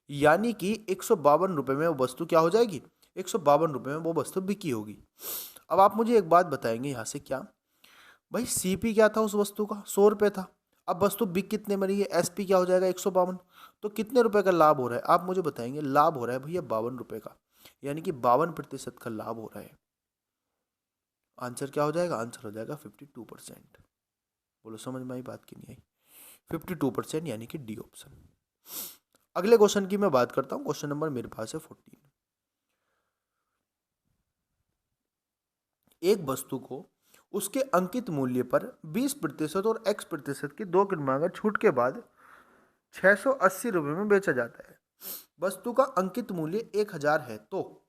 यानी कि 152 रुपये में वो वस्तु क्या हो जाएगी? 152 रुपये में वो वस्तु बिकी होगी। अब आप मुझे एक बात बताएंगे यहाँ से, क्या भाई सीपी क्या था उस वस्तु का? 100 रुपये था। अब वस्तु बिक कितने में रही है? एसपी क्या हो जाएगा? 152। तो कितने रुपए का लाभ हो रहा है आप मुझे बताएंगे? लाभ हो रहा है भैया 52 रुपये का, यानी कि 52% का लाभ हो रहा है। आंसर क्या हो जाएगा? आंसर हो जाएगा 52%। बोलो समझ में आई बात की नहीं आई? 52%, यानी कि डी ऑप्शन। अगले क्वेश्चन की मैं बात करता हूं। क्वेश्चन नंबर मेरे पास है 14। एक वस्तु को उसके अंकित मूल्य पर 20% और x% की 2 क्रमागत छूट के बाद 680 रुपये में बेचा जाता है। वस्तु का अंकित मूल्य 1000 है, तो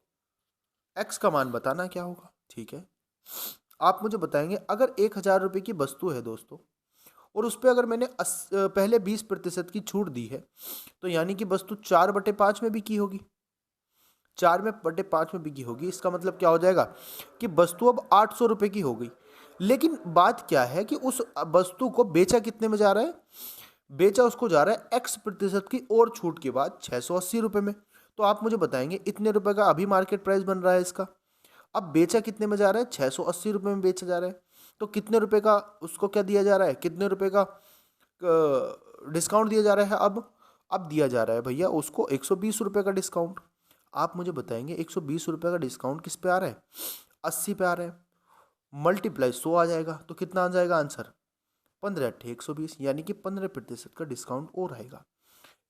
x का मान बताना क्या होगा। ठीक है, आप मुझे बताएंगे अगर 1000 रुपये की वस्तु है दोस्तों, और उस पर अगर मैंने पहले 20% की छूट दी है, तो यानी कि वस्तु 4/5 में बिकी होगी। 4/5 में बिकी होगी, इसका मतलब क्या हो जाएगा कि वस्तु अब 800 रुपये की हो गई। लेकिन बात क्या है कि उस वस्तु को बेचा कितने में जा रहा है? बेचा उसको जा रहा है x% की और छूट के बाद 680 रुपये में। तो आप मुझे बताएंगे इतने रुपए का अभी मार्केट प्राइस बन रहा है इसका। अब बेचा कितने में जा रहा है? 680 रुपये में बेचा जा रहा है। तो कितने रुपए का उसको क्या दिया जा रहा है? कितने रुपए का डिस्काउंट दिया जा रहा है? अब दिया जा रहा है भैया उसको 120 रुपये का डिस्काउंट। आप मुझे बताएंगे 120 रुपये का डिस्काउंट किस पे आ रहा है? 80 पे आ रहा है। मल्टीप्लाई 100 आ जाएगा, तो कितना आ जाएगा आंसर? 15 × 120, यानी कि 15% का डिस्काउंट और आएगा।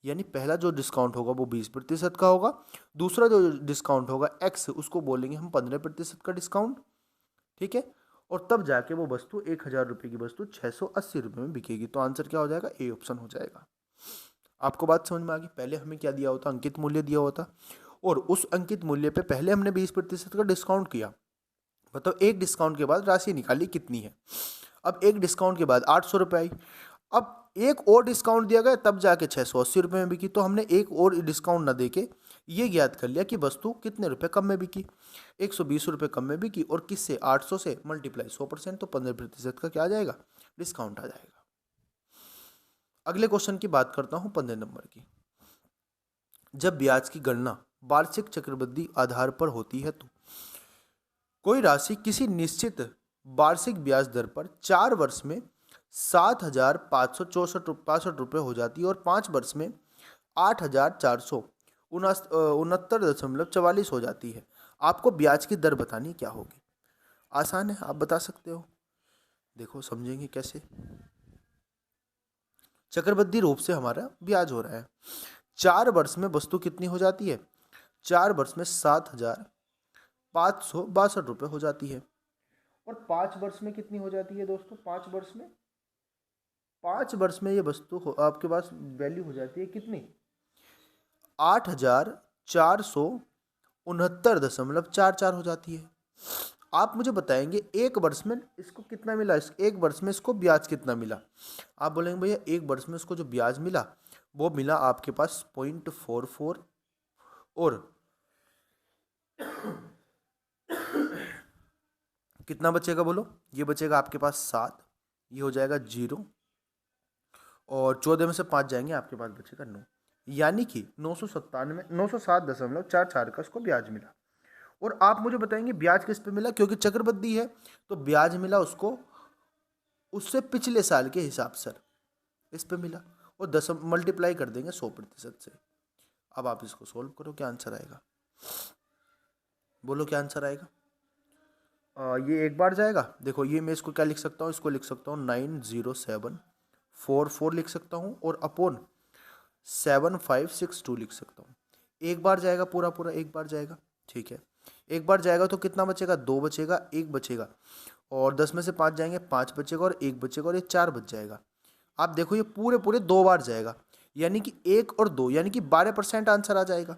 यानी पहला जो डिस्काउंट होगा वो 20% का होगा, दूसरा जो डिस्काउंट होगा x, उसको बोलेंगे हम 15% का डिस्काउंट। ठीक है, और तब जाके वो वस्तु 1000 रुपये की वस्तु 680 रुपये में बिकेगी। तो आंसर क्या हो जाएगा? ए ऑप्शन हो जाएगा। आपको बात समझ में आ गई? पहले हमें क्या दिया होता? अंकित मूल्य दिया होता, और उस अंकित मूल्य पे पहले हमने 20% का डिस्काउंट किया, बताओ एक डिस्काउंट के बाद राशि निकाली कितनी है। अब एक डिस्काउंट के बाद 800 रुपये आई। अब एक और डिस्काउंट दिया गया तब जाके 680 रुपये में बिकी। तो हमने एक और डिस्काउंट ना देके ये ज्ञात कर लिया कि वस्तु कितने रुपए कम में बिकी। 120 रुपये कम में बिकी और किससे 800 से मल्टीप्लाई 100%, तो 15% का क्या आ जाएगा, डिस्काउंट आ जाएगा। अगले क्वेश्चन की बात करता हूँ 15 नंबर की। जब ब्याज की गणना वार्षिक चक्रवृद्धि आधार पर होती है तो कोई राशि किसी निश्चित वार्षिक ब्याज दर पर 4 वर्ष में 7,564 रुपये हो जाती है और 5 वर्ष में 8,469.44 हो जाती है। आपको ब्याज की दर बतानी क्या होगी। आसान है, आप बता सकते हो। देखो समझेंगे कैसे। चक्रवृद्धि रूप से हमारा ब्याज हो रहा है। 4 वर्ष में वस्तु कितनी हो जाती है, 4 वर्ष में 7,562 रुपये हो जाती है। और 5 वर्ष में कितनी हो जाती है दोस्तों, 5 वर्ष में ये वस्तु आपके पास वैल्यू हो जाती है कितनी, 8,469.44 हो जाती है। आप मुझे बताएंगे एक वर्ष में इसको कितना मिला, एक वर्ष में इसको ब्याज कितना मिला। आप बोलेंगे भैया एक वर्ष में इसको जो ब्याज मिला वो मिला आपके पास 0.44 और कितना बचेगा बोलो, ये बचेगा आपके पास 7, ये हो जाएगा 0 और 14 में से 5 जाएंगे आपके पास बचेगा 9, यानी कि 907.44 का इसको ब्याज मिला। और आप मुझे बताएंगे ब्याज किस पे मिला, क्योंकि चक्रवृद्धि है तो ब्याज मिला उसको उससे पिछले साल के हिसाब से इस पे मिला और 10 मल्टीप्लाई कर देंगे 100% से। अब आप इसको सोल्व करो, क्या आंसर आएगा, बोलो क्या आंसर आएगा। ये एक बार जाएगा, देखो ये मैं इसको क्या लिख सकता हूँ, इसको लिख सकता हूँ 90744 लिख सकता हूँ और अपॉन 7562 लिख सकता हूँ। एक बार जाएगा पूरा पूरा, एक बार जाएगा, ठीक है। एक बार जाएगा तो कितना बचेगा, 2 बचेगा, 1 बचेगा और 10 में से 5 जाएंगे, 5 बचेगा और 1 बचेगा और ये 4 बच जाएगा। आप देखो ये पूरे पूरे 2 बार जाएगा, यानी कि 1 और 2 यानी कि 12% आंसर आ जाएगा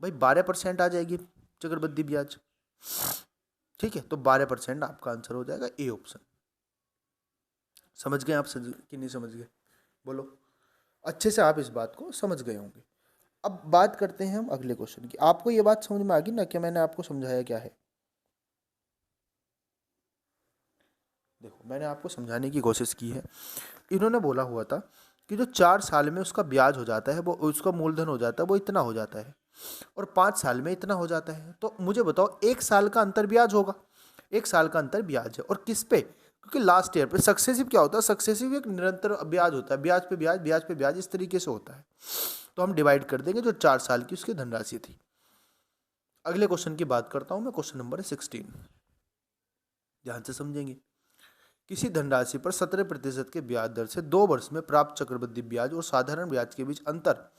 भाई, 12% आ जाएगी चक्रवृद्धि ब्याज, ठीक है। तो 12% आपका आंसर हो जाएगा ए ऑप्शन। समझ गए आप कि नहीं समझ गए, बोलो। अच्छे से आप इस बात को समझ गए होंगे। अब बात करते हैं हम अगले क्वेश्चन की। आपको ये बात समझ में आ गई ना कि मैंने आपको समझाया क्या है। देखो मैंने आपको समझाने की कोशिश की है। इन्होंने बोला हुआ था कि जो 4 साल में उसका ब्याज हो जाता है, वो उसका मूलधन हो जाता है वो इतना हो जाता है और 5 साल में इतना हो जाता है। तो मुझे बताओ 1 साल का अंतर ब्याज होगा, 1 साल का अंतर ब्याज है और किस पे, क्योंकि लास्ट ईयर पे सक्सेसिव क्या होता है, सक्सेसिव एक निरंतर ब्याज होता है, ब्याज पे ब्याज, ब्याज पे ब्याज, इस तरीके से होता है। तो हम डिवाइड कर देंगे जो 4 साल की उसकी धनराशि थी। अगले क्वेश्चन की बात करता हूं मैं, क्वेश्चन नंबर 16, ध्यान से समझेंगे। किसी धनराशि पर 17% के ब्याज दर से 2 वर्ष में प्राप्त चक्रवृद्धि ब्याज और साधारण ब्याज के बीच अंतर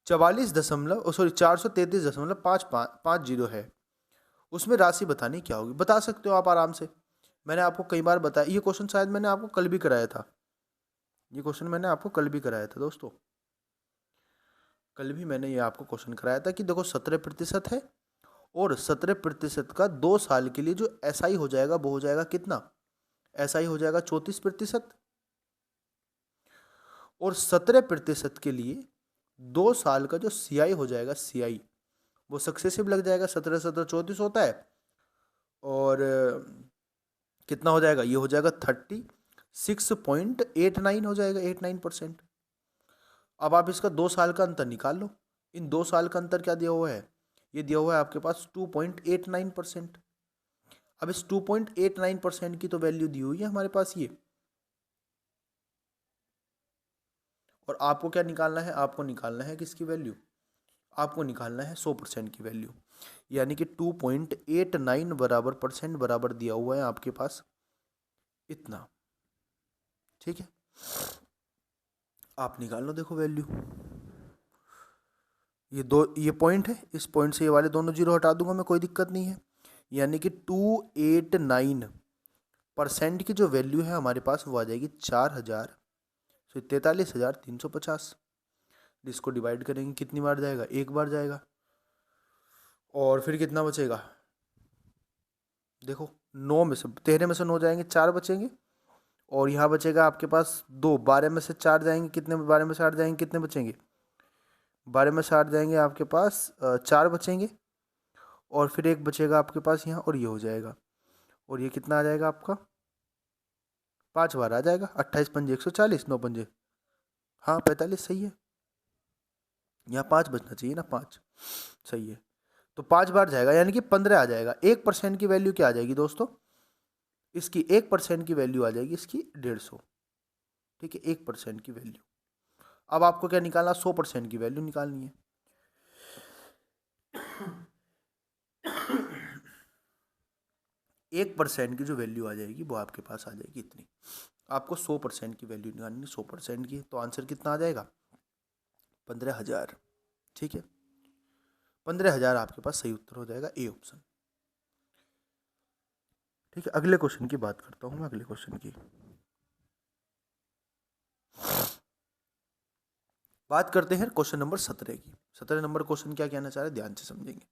433.50 है, उसमें राशि बतानी क्या होगी। बता सकते हो आप आराम से, मैंने आपको कई बार बताया। ये क्वेश्चन शायद मैंने आपको कल भी कराया था, ये क्वेश्चन मैंने आपको कल भी कराया था दोस्तों, कल भी मैंने ये आपको क्वेश्चन कराया था कि देखो 17% है और 17% का 2 साल के लिए जो एसआई हो जाएगा वो हो जाएगा कितना, एसआई हो जाएगा 34% और 17% के लिए 2 साल का जो सीआई हो जाएगा, सीआई वो सक्सेसिव लग जाएगा, 17 17 34 होता है और कितना हो जाएगा, ये हो जाएगा 36.89 हो जाएगा, 89%। अब आप इसका 2 साल का अंतर निकाल लो। इन 2 साल का अंतर क्या दिया हुआ है, ये दिया हुआ है आपके पास 2.89%। अब इस 2.89% की तो वैल्यू दी हुई है हमारे पास ये, और आपको क्या निकालना है, आपको निकालना है किसकी वैल्यू, आपको निकालना है 100% की वैल्यू, यानी कि 2.89 बराबर परसेंट बराबर दिया हुआ है आपके पास इतना, ठीक है। आप निकाल लो, देखो वैल्यू, ये पॉइंट है, इस पॉइंट से ये वाले दोनों जीरो हटा दूंगा मैं, कोई दिक्कत नहीं है। यानी कि 289% की जो वैल्यू है हमारे पास वो आ जाएगी 43,350। इसको डिवाइड करेंगे कितनी बार जाएगा, एक बार जाएगा और फिर कितना बचेगा, देखो 9 में से 13 में से 9 जाएंगे, 4 बचेंगे, और यहाँ बचेगा आपके पास 2। 12 में से 4 जाएंगे, कितने? 12 में से 8 जाएंगे, कितने बचेंगे? 12 में से 8 जाएंगे, आपके पास 4 बचेंगे, और फिर एक बचेगा आपके पास यहाँ, और ये हो जाएगा। और ये कितना आ जाएगा आपका? 5 बार आ जाएगा। 28 पंजे 140, 9 पंजे, हाँ 45, सही है। यहाँ 5 बचना चाहिए ना, 5, सही है। तो 5 बार जाएगा, यानी कि 15 आ जाएगा। 1% की वैल्यू क्या आ जाएगी दोस्तों? इसकी 1% की वैल्यू आ जाएगी इसकी 150। ठीक है, 1% की वैल्यू। अब आपको क्या निकालना? 100% की वैल्यू निकालनी है। 1% की जो वैल्यू आ जाएगी वो आपके पास आ जाएगी इतनी। आपको 100% की वैल्यू निकालनी है, 100% की। तो आंसर कितना आ जाएगा? 15,000। ठीक है, 15,000 आपके पास सही उत्तर हो जाएगा, ए ऑप्शन। ठीक है, अगले क्वेश्चन की बात करता हूं मैं। अगले क्वेश्चन की बात करते हैं क्वेश्चन नंबर 17 की। 17 नंबर क्वेश्चन क्या कहना चाह रहे हैं, ध्यान से समझेंगे।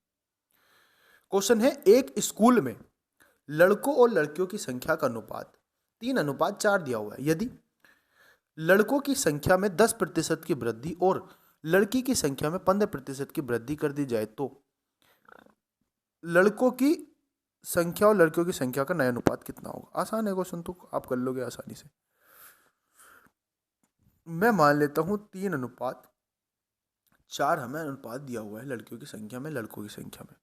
क्वेश्चन है, एक स्कूल में लड़कों और लड़कियों की संख्या का अनुपात 3:4 दिया हुआ है। यदि लड़कों की संख्या में 10% की वृद्धि और लड़की की संख्या में 15% की वृद्धि कर दी जाए तो लड़कों की संख्या और लड़कियों की संख्या का नया अनुपात कितना होगा? आसान है क्वेश्चन, तो आप कर लोगे आसानी से। मैं मान लेता हूं 3:4 हमें अनुपात दिया हुआ है लड़कियों की संख्या में लड़कों की संख्या में।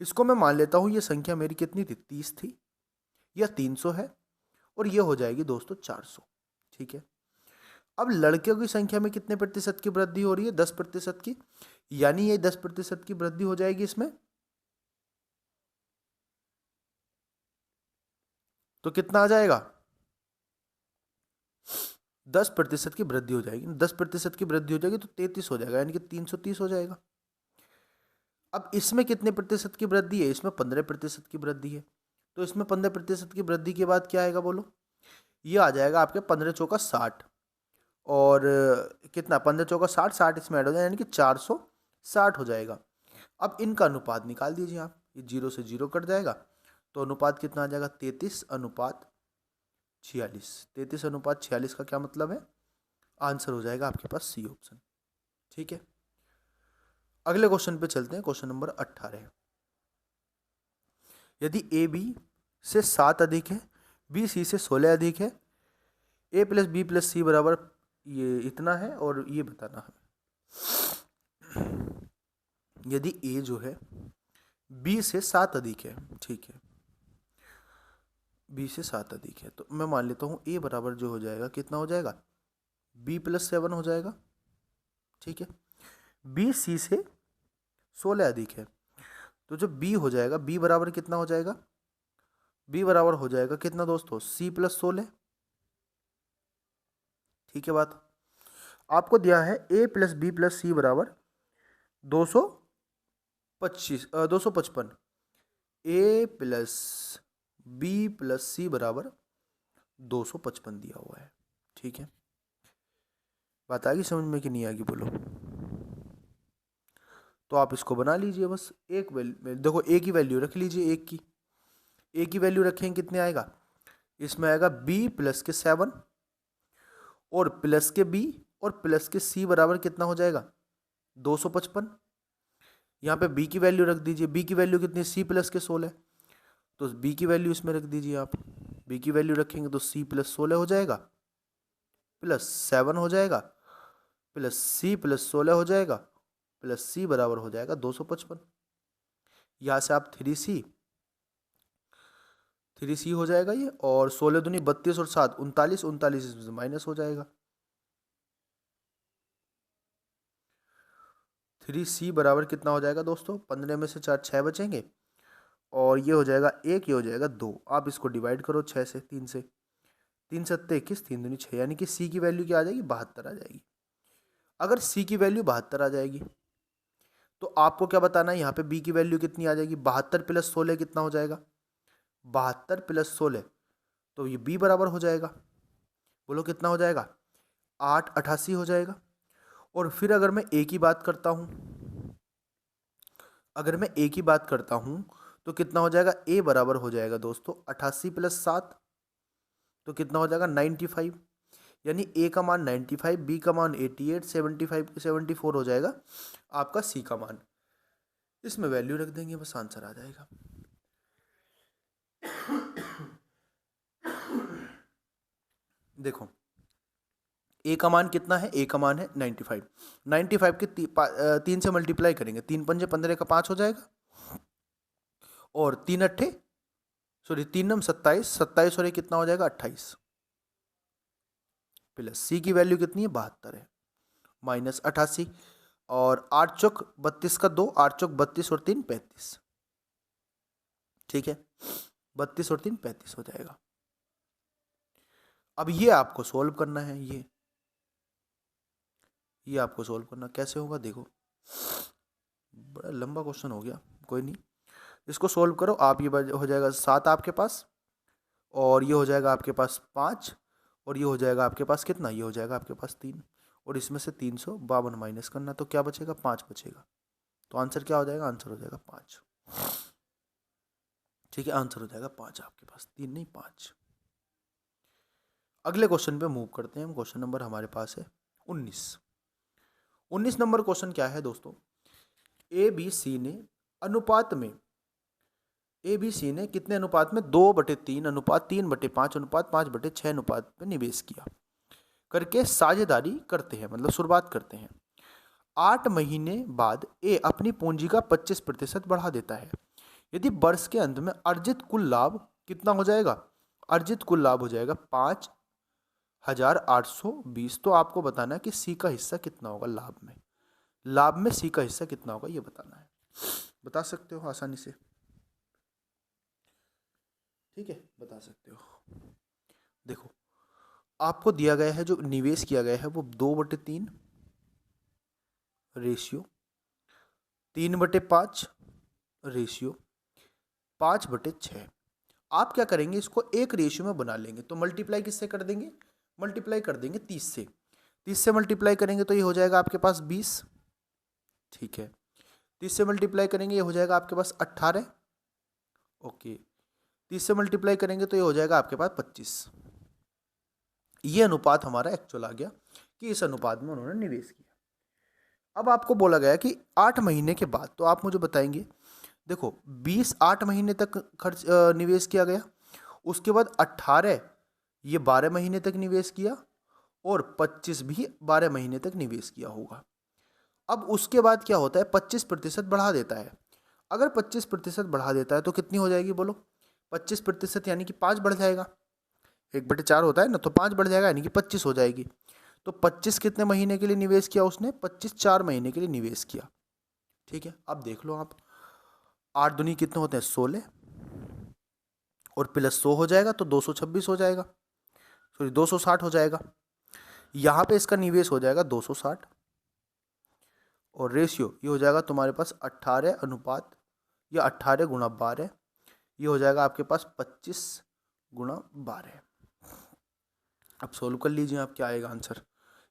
इसको मैं मान लेता हूं ये संख्या मेरी कितनी थी? 30 थी, या 300 है, और ये हो जाएगी दोस्तों 400। ठीक है, अब लड़कियों की संख्या में कितने प्रतिशत की वृद्धि हो रही है? 10% की, यानी ये 10% की वृद्धि हो जाएगी इसमें। तो कितना आ जाएगा? 10% की वृद्धि हो जाएगी। 10% की वृद्धि हो जाएगी तो 33 हो जाएगा, यानी कि 330 हो जाएगा। अब इसमें कितने प्रतिशत की वृद्धि है? इसमें 15% की वृद्धि है। तो इसमें 15% की वृद्धि के बाद क्या आएगा बोलो? ये आ जाएगा आपके 15 चौका 60, और कितना? 15 चौका 60, 60 इसमें ऐड हो जाएगा, यानी कि 460 हो जाएगा। अब इनका अनुपात निकाल दीजिए आप, ये 0 से 0 कट जाएगा, तो अनुपात कितना आ जाएगा? 33:46। 33:46 का क्या मतलब है? आंसर हो जाएगा आपके पास सी ऑप्शन। ठीक है, अगले क्वेश्चन पे चलते हैं। Question number 18। यदि ए बी से 7 अधिक है, बी सी से 16 अधिक है, A plus B plus C बराबर ये इतना है, और ये बताना है। यदि ए जो है बी से 7 अधिक है, ठीक है, बी से 7 अधिक है, तो मैं मान लेता हूँ ए बराबर जो हो जाएगा कितना हो जाएगा? बी प्लस 7 हो जाएगा। ठीक है, बी सी से 16 अधिक है, तो जो बी हो जाएगा, बी बराबर कितना हो जाएगा? बी बराबर हो जाएगा कितना दोस्तों? C plus 16। ठीक है, बात आपको दिया है A plus B plus C बराबर 255। A plus B plus C बराबर 255 दिया हुआ है। ठीक है, बात आ गई समझ में कि नहीं आ गई बोलो? तो आप इसको बना लीजिए बस। एक वैल्यू देखो, एक ही वैल्यू रख लीजिए, एक की वैल्यू रखेंगे, कितने आएगा? इसमें आएगा बी प्लस के 7 और प्लस के बी और प्लस के सी बराबर कितना हो जाएगा? 255। यहाँ पे बी की वैल्यू रख दीजिए, बी की वैल्यू कितनी? सी प्लस के 16, तो बी की वैल्यू इसमें रख दीजिए आप। बी की वैल्यू रखेंगे तो सी प्लस 16 हो जाएगा, प्लस 7 हो जाएगा, प्लस सी प्लस 16 हो जाएगा, प्लस सी बराबर हो जाएगा 255। यहाँ से आप 3C हो जाएगा ये, और 16 दूनी 32 और 7 39, 39 इसमें से माइनस हो जाएगा। 3C बराबर कितना हो जाएगा दोस्तों? 15 में से 4 6 बचेंगे, और ये हो जाएगा 1, ये हो जाएगा 2। आप इसको डिवाइड करो 6 से, 3 से, 3 सत्ते 21, 3 दूनी 6, यानी कि सी की वैल्यू क्या आ जाएगी? 72 आ जाएगी। अगर सी की वैल्यू 72 आ जाएगी तो आपको क्या बताना है? यहाँ पे बी की वैल्यू कितनी आ जाएगी? 72 प्लस 16 कितना हो जाएगा? 72 प्लस 16, तो ये बी बराबर हो जाएगा। बोलो कितना हो जाएगा? 888 हो जाएगा। और फिर अगर मैं ए की बात करता हूँ, तो कितना हो जाएगा, ए बराबर हो जाएगा दोस्तों 88 + 7, तो कितना हो जाएगा 95। यानी ए का मान 95, बी का मान 88, 75 74 हो जाएगा आपका सी का मान। इसमें वैल्यू रख देंगे, बस आंसर आ जाएगा। देखो ए का मान कितना है, ए का मान है 95। 95 के 3 से मल्टीप्लाई करेंगे, 3 पंजे 15 का 5 हो जाएगा, और 3 नम 27, 27 और ये कितना हो जाएगा 28, प्लस सी की वैल्यू कितनी है 72 है, माइनस 88, और 8 चौक 32 का 2, 8 चौक 32 और 3 35, ठीक है, 32 और 3 35 हो जाएगा। अब ये आपको सोल्व करना है, ये आपको सोल्व करना कैसे होगा, देखो बड़ा लंबा क्वेश्चन हो गया, कोई नहीं, इसको सोल्व करो आप। ये हो जाएगा 7 आपके पास, और ये हो जाएगा आपके पास 5, और ये हो जाएगा आपके पास कितना, ये हो जाएगा आपके पास 3, और इसमें से 352 माइनस करना, तो क्या बचेगा 5 बचेगा। तो आंसर क्या हो जाएगा, आंसर हो जाएगा 5, ठीक है, आंसर हो जाएगा 5 आपके पास, 3 नहीं 5। अगले क्वेश्चन पे मूव करते हैं हम। क्वेश्चन नंबर हमारे पास है 19 नंबर क्वेश्चन क्या है दोस्तों, ए बी सी ने अनुपात में, ए बी सी ने कितने अनुपात में, 2/3 अनुपात 3/5 अनुपात 5/6 अनुपात में निवेश किया करके साझेदारी करते हैं, मतलब शुरुआत करते हैं। 8 महीने बाद ए अपनी पूंजी का 25% बढ़ा देता है। यदि वर्ष के अंत में अर्जित कुल लाभ कितना हो जाएगा, अर्जित कुल लाभ हो जाएगा 5,820। तो आपको बताना है कि सी का हिस्सा कितना होगा लाभ में सी का हिस्सा कितना होगा, ये बताना है। बता सकते हो आसानी से, ठीक है, बता सकते हो। देखो आपको दिया गया है, जो निवेश किया गया है वो 2/3 रेशियो 3/5 रेशियो 5/6। आप क्या करेंगे, इसको एक रेशियो में बना लेंगे, तो मल्टीप्लाई किससे कर देंगे, मल्टीप्लाई कर देंगे 30 से। 30 से मल्टीप्लाई करेंगे तो ये हो जाएगा आपके पास 20, ठीक है। 30 से मल्टीप्लाई करेंगे ये हो जाएगा आपके पास 18, ओके। 30 से मल्टीप्लाई करेंगे तो ये हो जाएगा आपके पास 25। ये अनुपात हमारा एक्चुअल आ गया कि इस अनुपात में उन्होंने निवेश किया। अब आपको बोला गया कि 8 महीने के बाद, तो आप मुझे बताएंगे, देखो 20 8 महीने तक खर्च निवेश किया गया, उसके बाद 18 ये 12 महीने तक निवेश किया, और 25 भी 12 महीने तक निवेश किया होगा। अब उसके बाद क्या होता है, 25% बढ़ा देता है। अगर 25% बढ़ा देता है तो कितनी हो जाएगी बोलो, 25% यानी कि 5 बढ़ जाएगा, 1/4 होता है ना, तो 5 बढ़ जाएगा यानी कि 25 हो जाएगी। तो 25 कितने महीने के लिए निवेश किया उसने, 25 4 महीने के लिए निवेश किया, ठीक है। अब देख लो आप, 8 दूनी कितने होते हैं 16, और प्लस 100 हो जाएगा तो 226 हो जाएगा, सॉरी 260 हो जाएगा। यहाँ पे इसका निवेश हो जाएगा 260, और रेशियो ये हो जाएगा तुम्हारे पास 18 अनुपात या 18 गुणा 12, ये हो जाएगा आपके पास 25 गुणा 12। अब सोल्व कर लीजिए आप, क्या आएगा आंसर।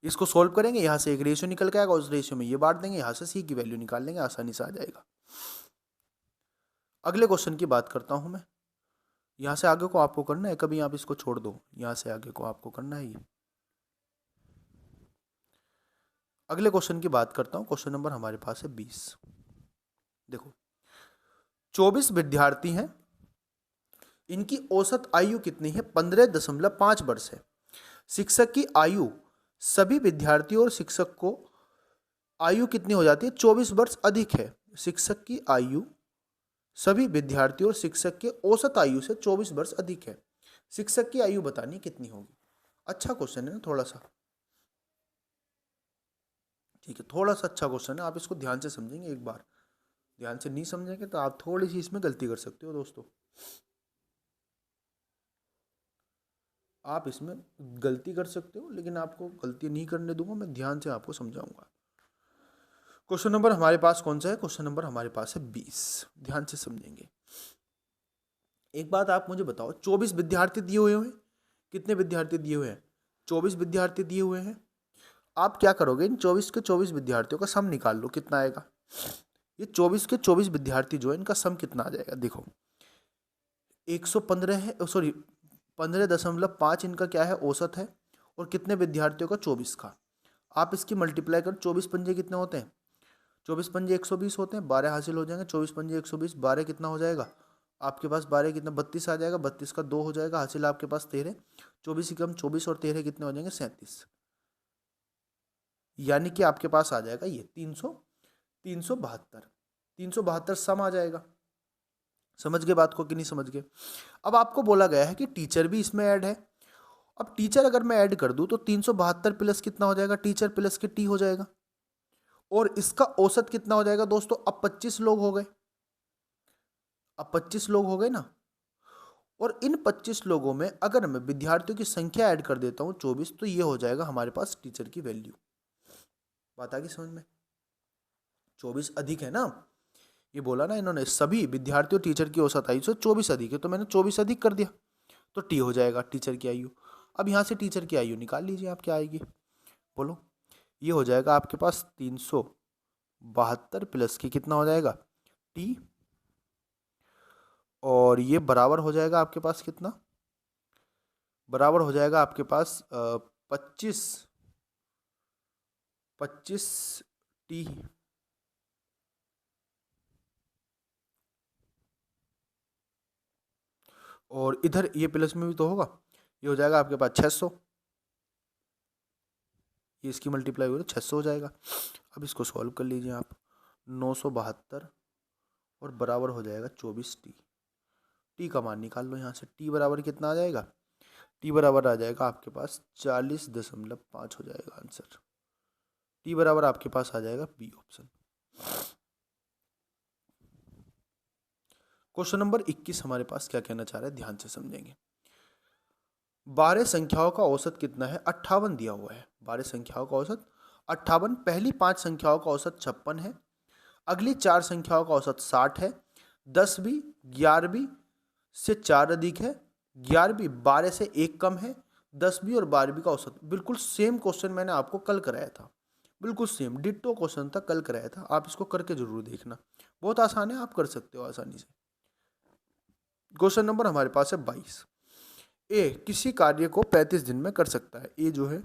इसको सोल्व करेंगे, यहाँ से एक रेशियो निकल के आएगा, उस रेशियो में ये बांट देंगे, यहाँ से सी की वैल्यू निकाल लेंगे, आसानी से आ जाएगा। अगले क्वेश्चन की बात करता हूँ मैं। यहाँ से आगे को आपको करना है, कभी आप इसको छोड़ दो, यहाँ से आगे को आपको करना है ये। अगले क्वेश्चन की बात करता हूँ। क्वेश्चन नंबर हमारे पास है 20। देखो 24 विद्यार्थी हैं, इनकी औसत आयु कितनी है, 15.5 वर्ष है। शिक्षक की आयु, सभी विद्यार्थियों और शिक्षक को आयु कितनी हो जाती है, 24 वर्ष अधिक है। शिक्षक की आयु, सभी विद्यार्थियों और शिक्षक के औसत आयु से 24 वर्ष अधिक है। शिक्षक की आयु बतानी कितनी होगी। अच्छा क्वेश्चन है ना, थोड़ा सा, ठीक है, थोड़ा सा अच्छा क्वेश्चन है, आप इसको ध्यान से समझेंगे। एक बार ध्यान से नहीं समझेंगे तो आप थोड़ी सी इसमें गलती कर सकते हो दोस्तों, आप इसमें गलती कर सकते हो, लेकिन आपको गलती नहीं करने दूंगा, मैं ध्यान से आपको समझाऊंगा। क्वेश्चन नंबर हमारे पास कौन सा है, क्वेश्चन नंबर हमारे पास है 20। ध्यान से समझेंगे। एक बात आप मुझे बताओ, 24 विद्यार्थी दिए हुए हैं, कितने विद्यार्थी दिए हुए हैं, 24 विद्यार्थी दिए हुए हैं। आप क्या करोगे, इन 24 के 24 विद्यार्थियों का सम निकाल लो, कितना आएगा। ये 24 के 24 विद्यार्थी जो है इनका सम कितना आ जाएगा, देखो 115 है, सॉरी 15.5 इनका क्या है औसत है, और कितने विद्यार्थियों का 24 का। आप इसकी मल्टीप्लाई कर, 24 पंजे कितने होते हैं, 24 पंजे 120 होते हैं, 12 हासिल हो जाएंगे, 24 पंजे 120, 12 कितना हो जाएगा आपके पास, 12 कितना 32 आ जाएगा, 32 का 2 हो जाएगा, हासिल आपके पास 13, 24 ही कम 24 और 13 कितने हो जाएंगे 37, यानी कि आपके पास आ जाएगा ये 372 सम आ जाएगा। समझ गए बात को कि नहीं समझ गए। अब आपको बोला गया है कि टीचर भी इसमें ऐड है। अब टीचर अगर मैं ऐड कर दूं तो 372 प्लस कितना हो जाएगा, टीचर प्लस के टी हो जाएगा, और इसका औसत कितना हो जाएगा दोस्तों, अब 25 लोग हो गए, अब 25 लोग हो गए ना, और इन 25 लोगों में अगर मैं विद्यार्थियों की संख्या ऐड कर देता हूं 24, तो ये हो जाएगा हमारे पास टीचर की वैल्यू। बात आ गई समझ में, 24 अधिक है ना, ये बोला ना इन्होंने, सभी विद्यार्थियों टीचर की औसत आयु से 24 अधिक है, तो मैंने 24 अधिक कर दिया, तो टी हो जाएगा टीचर की आयु। अब यहाँ से टीचर की आयु निकाल लीजिए आप, क्या आएगी बोलो, ये हो जाएगा आपके पास 372 प्लस की कितना हो जाएगा टी, और ये बराबर हो जाएगा आपके पास कितना, बराबर हो जाएगा आपके पास 25 टी, और इधर ये प्लस में भी तो होगा, ये हो जाएगा आपके पास 600, ये इसकी मल्टीप्लाई हो 600 हो जाएगा। अब इसको सॉल्व कर लीजिए आप, 972 और बराबर हो जाएगा 24 टी, टी का मान निकाल लो यहाँ से, टी बराबर कितना आ जाएगा, टी बराबर आ जाएगा आपके पास 40.5 हो जाएगा आंसर, टी बराबर आपके पास आ जाएगा बी ऑप्शन। क्वेश्चन नंबर 21 हमारे पास क्या कहना चाह रहा है, ध्यान से समझेंगे। 12 संख्याओं का औसत कितना है, 58 दिया हुआ है, 12 संख्याओं का औसत 58, पहली 5 संख्याओं का औसत 56 है, अगली 4 संख्याओं का औसत 60 है, 10वीं 11वीं से 4 अधिक है, 11वीं 12 से 1 कम है, 10वीं और 12वीं का औसत। बिल्कुल सेम क्वेश्चन मैंने आपको कल कराया था, बिल्कुल सेम डिट्टो क्वेश्चन था, कल कराया था, आप इसको करके जरूर देखना, बहुत आसान है, आप कर सकते हो आसानी से। क्वेश्चन नंबर हमारे पास है 22। ए किसी कार्य को 35 दिन में कर सकता है, ए जो है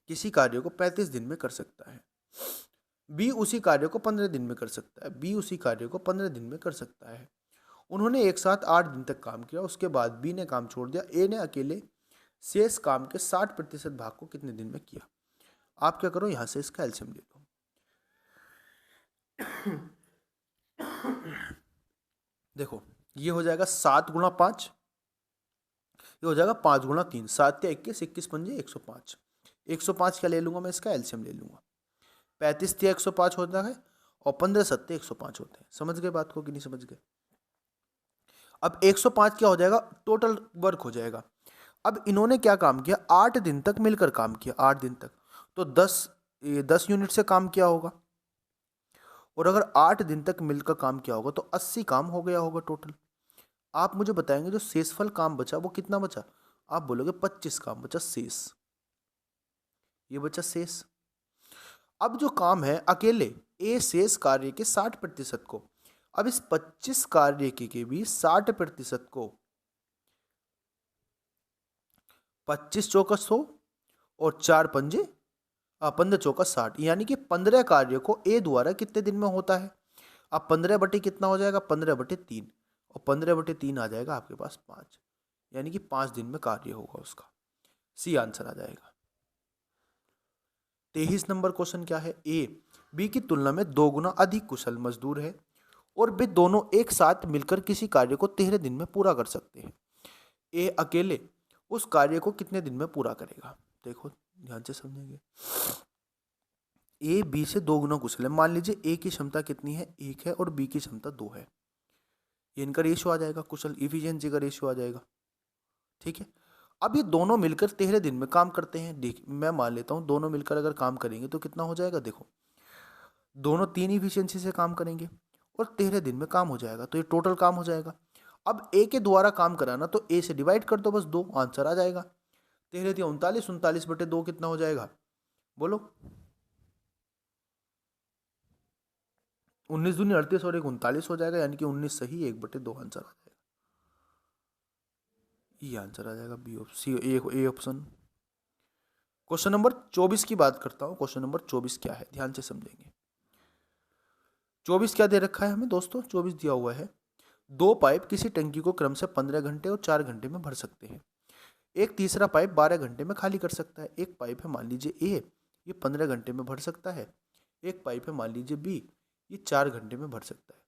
किसी कार्य को 35 दिन में कर सकता है, बी उसी कार्य को 15 दिन में कर सकता है, बी उसी कार्य को 15 दिन में कर सकता है। उन्होंने एक साथ 8 दिन तक काम किया, उसके बाद बी ने काम छोड़ दिया, ए ने अकेले शेष काम के 60% भाग को कितने दिन में किया। आप क्या करो, यहां से इसका एलसीएम ले लो। देखो ये हो जाएगा 7 गुणा 5, ये हो जाएगा 5 गुणा 3, 7 या 21, 21 पंजे 105, 105 क्या ले लूंगा मैं, इसका एलसीएम ले लूंगा, 35 या 105 होता है, और 15 सत्ते 105 होते हैं। समझ गए बात को कि नहीं समझ गए। अब 105 क्या हो जाएगा, टोटल वर्क हो जाएगा। अब इन्होंने क्या काम किया, 8 दिन तक मिलकर काम किया, 8 दिन तक, तो 10 यूनिट से काम किया होगा, और अगर 8 दिन तक मिलकर काम किया होगा तो 80 काम हो गया होगा टोटल। आप मुझे बताएंगे जो शेषफल काम बचा वो कितना बचा, आप बोलोगे 25 काम बचा शेष, ये बचा शेष। अब जो काम है अकेले ए शेष कार्य के 60% को, अब इस 25 कार्य के भी 60% को, 25 चौका 100 और 4 पंजे 15 चौका 60, यानी कि 15 कार्य को ए द्वारा कितने दिन में होता है। अब 15 बटे कितना हो जाएगा, 15 बटे 3, और 15 बटे 3 आ जाएगा आपके पास 5, यानी कि 5 दिन में कार्य होगा उसका, सी आंसर आ जाएगा। 23 नंबर क्वेश्चन क्या है, ए बी की तुलना में 2 गुना अधिक कुशल मजदूर है और वे दोनों एक साथ मिलकर किसी कार्य को 13 दिन में पूरा कर सकते हैं। ए अकेले उस कार्य को कितने दिन में पूरा करेगा। देखो ध्यान से समझेंगे, ए बी से 2 गुना कुशल है। मान लीजिए ए की क्षमता कितनी है, 1 है, और बी की क्षमता 2 है, ये इनका रेशियो आ जाएगा, कुशल इफिशियंसी का रेशियो आ जाएगा। ठीक है, अब ये दोनों मिलकर 13 दिन में काम करते हैं। देख मैं मान लेता हूँ दोनों मिलकर अगर काम करेंगे तो कितना हो जाएगा, देखो दोनों 3 इफिशियंसी से काम करेंगे और 13 दिन में काम हो जाएगा, तो ये टोटल काम हो जाएगा। अब ए के द्वारा काम कराना तो ए से डिवाइड कर दो, बस 2 आंसर आ जाएगा। 13 या 39, 39 बटे 2 कितना हो जाएगा बोलो, 19 दूनी 38 और 1 39 हो जाएगा, यानी कि 19 सही, 1/2 आंसर आ जाएगा। ये आंसर आ जाएगा B option, A option. Question number 24 की बात करता हूँ। क्वेश्चन नंबर 24 क्या है, ध्यान से समझेंगे। 24 क्या दे रखा है हमें दोस्तों? 24 दिया हुआ है, 2 पाइप किसी टंकी को क्रम से 15 घंटे और 4 घंटे में भर सकते हैं। एक तीसरा पाइप 12 घंटे में खाली कर सकता है। एक पाइप है मान लीजिए ए, ये 15 घंटे में भर सकता है। एक पाइप है मान लीजिए बी, ये 4 घंटे में भर सकता है।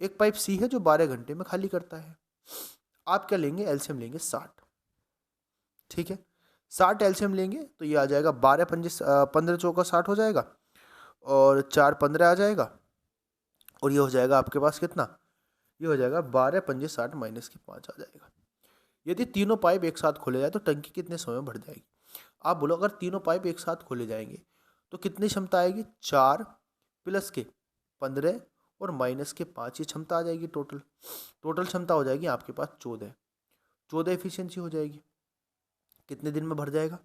एक पाइप सी है जो 12 घंटे में खाली करता है। आप क्या लेंगे? एलसीएम लेंगे 60। ठीक है, 60 एलसीएम लेंगे तो ये आ जाएगा 12 पंजे 15 चौका 60 हो जाएगा, और 4 15 आ जाएगा, और ये हो जाएगा आपके पास कितना? ये हो जाएगा 12 पंजे 60 माइनस के 5 आ जाएगा। यदि तीनों पाइप एक साथ खोले जाए तो टंकी कितने समय में भर जाएगी? आप बोलो अगर तीनों पाइप एक साथ खोले जाएंगे तो कितनी क्षमता आएगी? 4 प्लस के 15 और माइनस के 5, ये क्षमता आ जाएगी। टोटल क्षमता हो जाएगी आपके पास 14 एफिशिएंसी हो जाएगी। कितने दिन में भर जाएगा?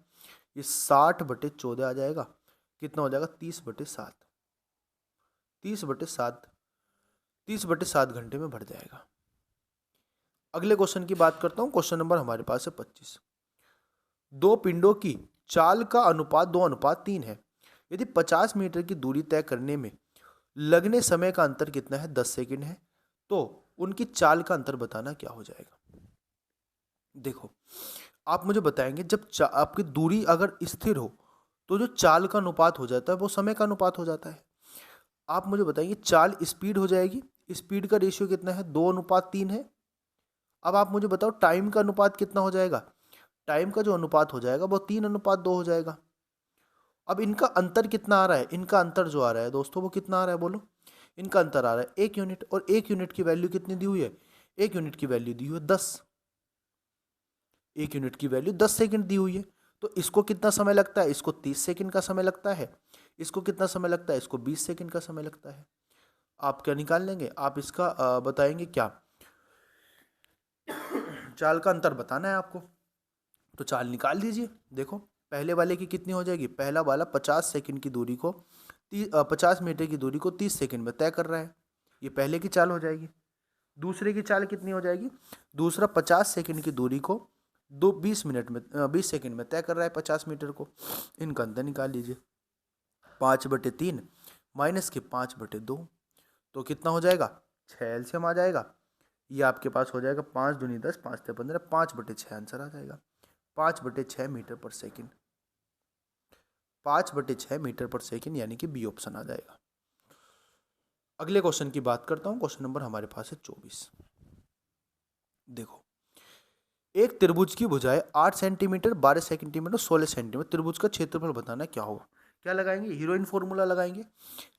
ये 60/14 आ जाएगा। कितना हो जाएगा? 30/7। 30/7 घंटे में भर जाएगा। अगले क्वेश्चन की बात करता हूँ। क्वेश्चन नंबर हमारे पास है 25। 2 पिंडों की चाल का अनुपात 2:3 है। यदि 50 मीटर की दूरी तय करने में लगने समय का अंतर कितना है? 10 सेकंड है। तो उनकी चाल का अंतर बताना, क्या हो जाएगा? देखो, आप मुझे बताएंगे जब आपकी दूरी अगर स्थिर हो तो जो चाल का अनुपात हो जाता है वो समय का अनुपात हो जाता है। आप मुझे बताइए, चाल स्पीड हो जाएगी, स्पीड का रेशियो कितना है? 2:3 है। अब आप मुझे बताओ टाइम का अनुपात कितना हो जाएगा? टाइम का जो अनुपात हो जाएगा वो 3:2 हो जाएगा। अब इनका अंतर कितना आ रहा है? इनका अंतर जो आ रहा है दोस्तों वो कितना आ रहा है बोलो? इनका अंतर आ रहा है 1 यूनिट, और 1 यूनिट की वैल्यू कितनी दी हुई है? 1 यूनिट की वैल्यू दी हुई है 10। 1 यूनिट की वैल्यू 10 सेकंड दी हुई है। तो इसको कितना समय लगता है? इसको 30 सेकंड का समय लगता है। इसको कितना समय लगता है? इसको 20 सेकंड का समय लगता है। आप क्या निकाल लेंगे? आप इसका बताएंगे क्या? चाल का अंतर बताना है आपको, तो चाल निकाल दीजिए। देखो, पहले वाले की कितनी हो जाएगी? पहला वाला 50 सेकंड की दूरी को 50 मीटर की दूरी को 30 सेकंड में तय कर रहा है, ये पहले की चाल हो जाएगी। दूसरे की चाल कितनी हो जाएगी? दूसरा 50 सेकंड की दूरी को 20 सेकंड में तय कर रहा है 50 मीटर को। इनका अंतर निकाल लीजिए। 5/3 माइनस के 5/2, तो कितना हो जाएगा? 6 एलसीएम आ जाएगा। ये आपके पास हो जाएगा 5 दूनी 10, 5 ते 15, 5/6 आंसर आ जाएगा। 5/6 मीटर पर सेकंड, 5/6 मीटर पर सेकंड, यानी कि बी ऑप्शन आ जाएगा। अगले क्वेश्चन की बात करता हूँ। क्वेश्चन नंबर हमारे पास है 24। देखो, एक त्रिभुज की भुजाएं 8 सेंटीमीटर, 12 सेंटीमीटर, 16 सेंटीमीटर। त्रिभुज का क्षेत्रफल बताना, क्या होगा? क्या लगाएंगे? हीरोइन फॉर्मूला लगाएंगे।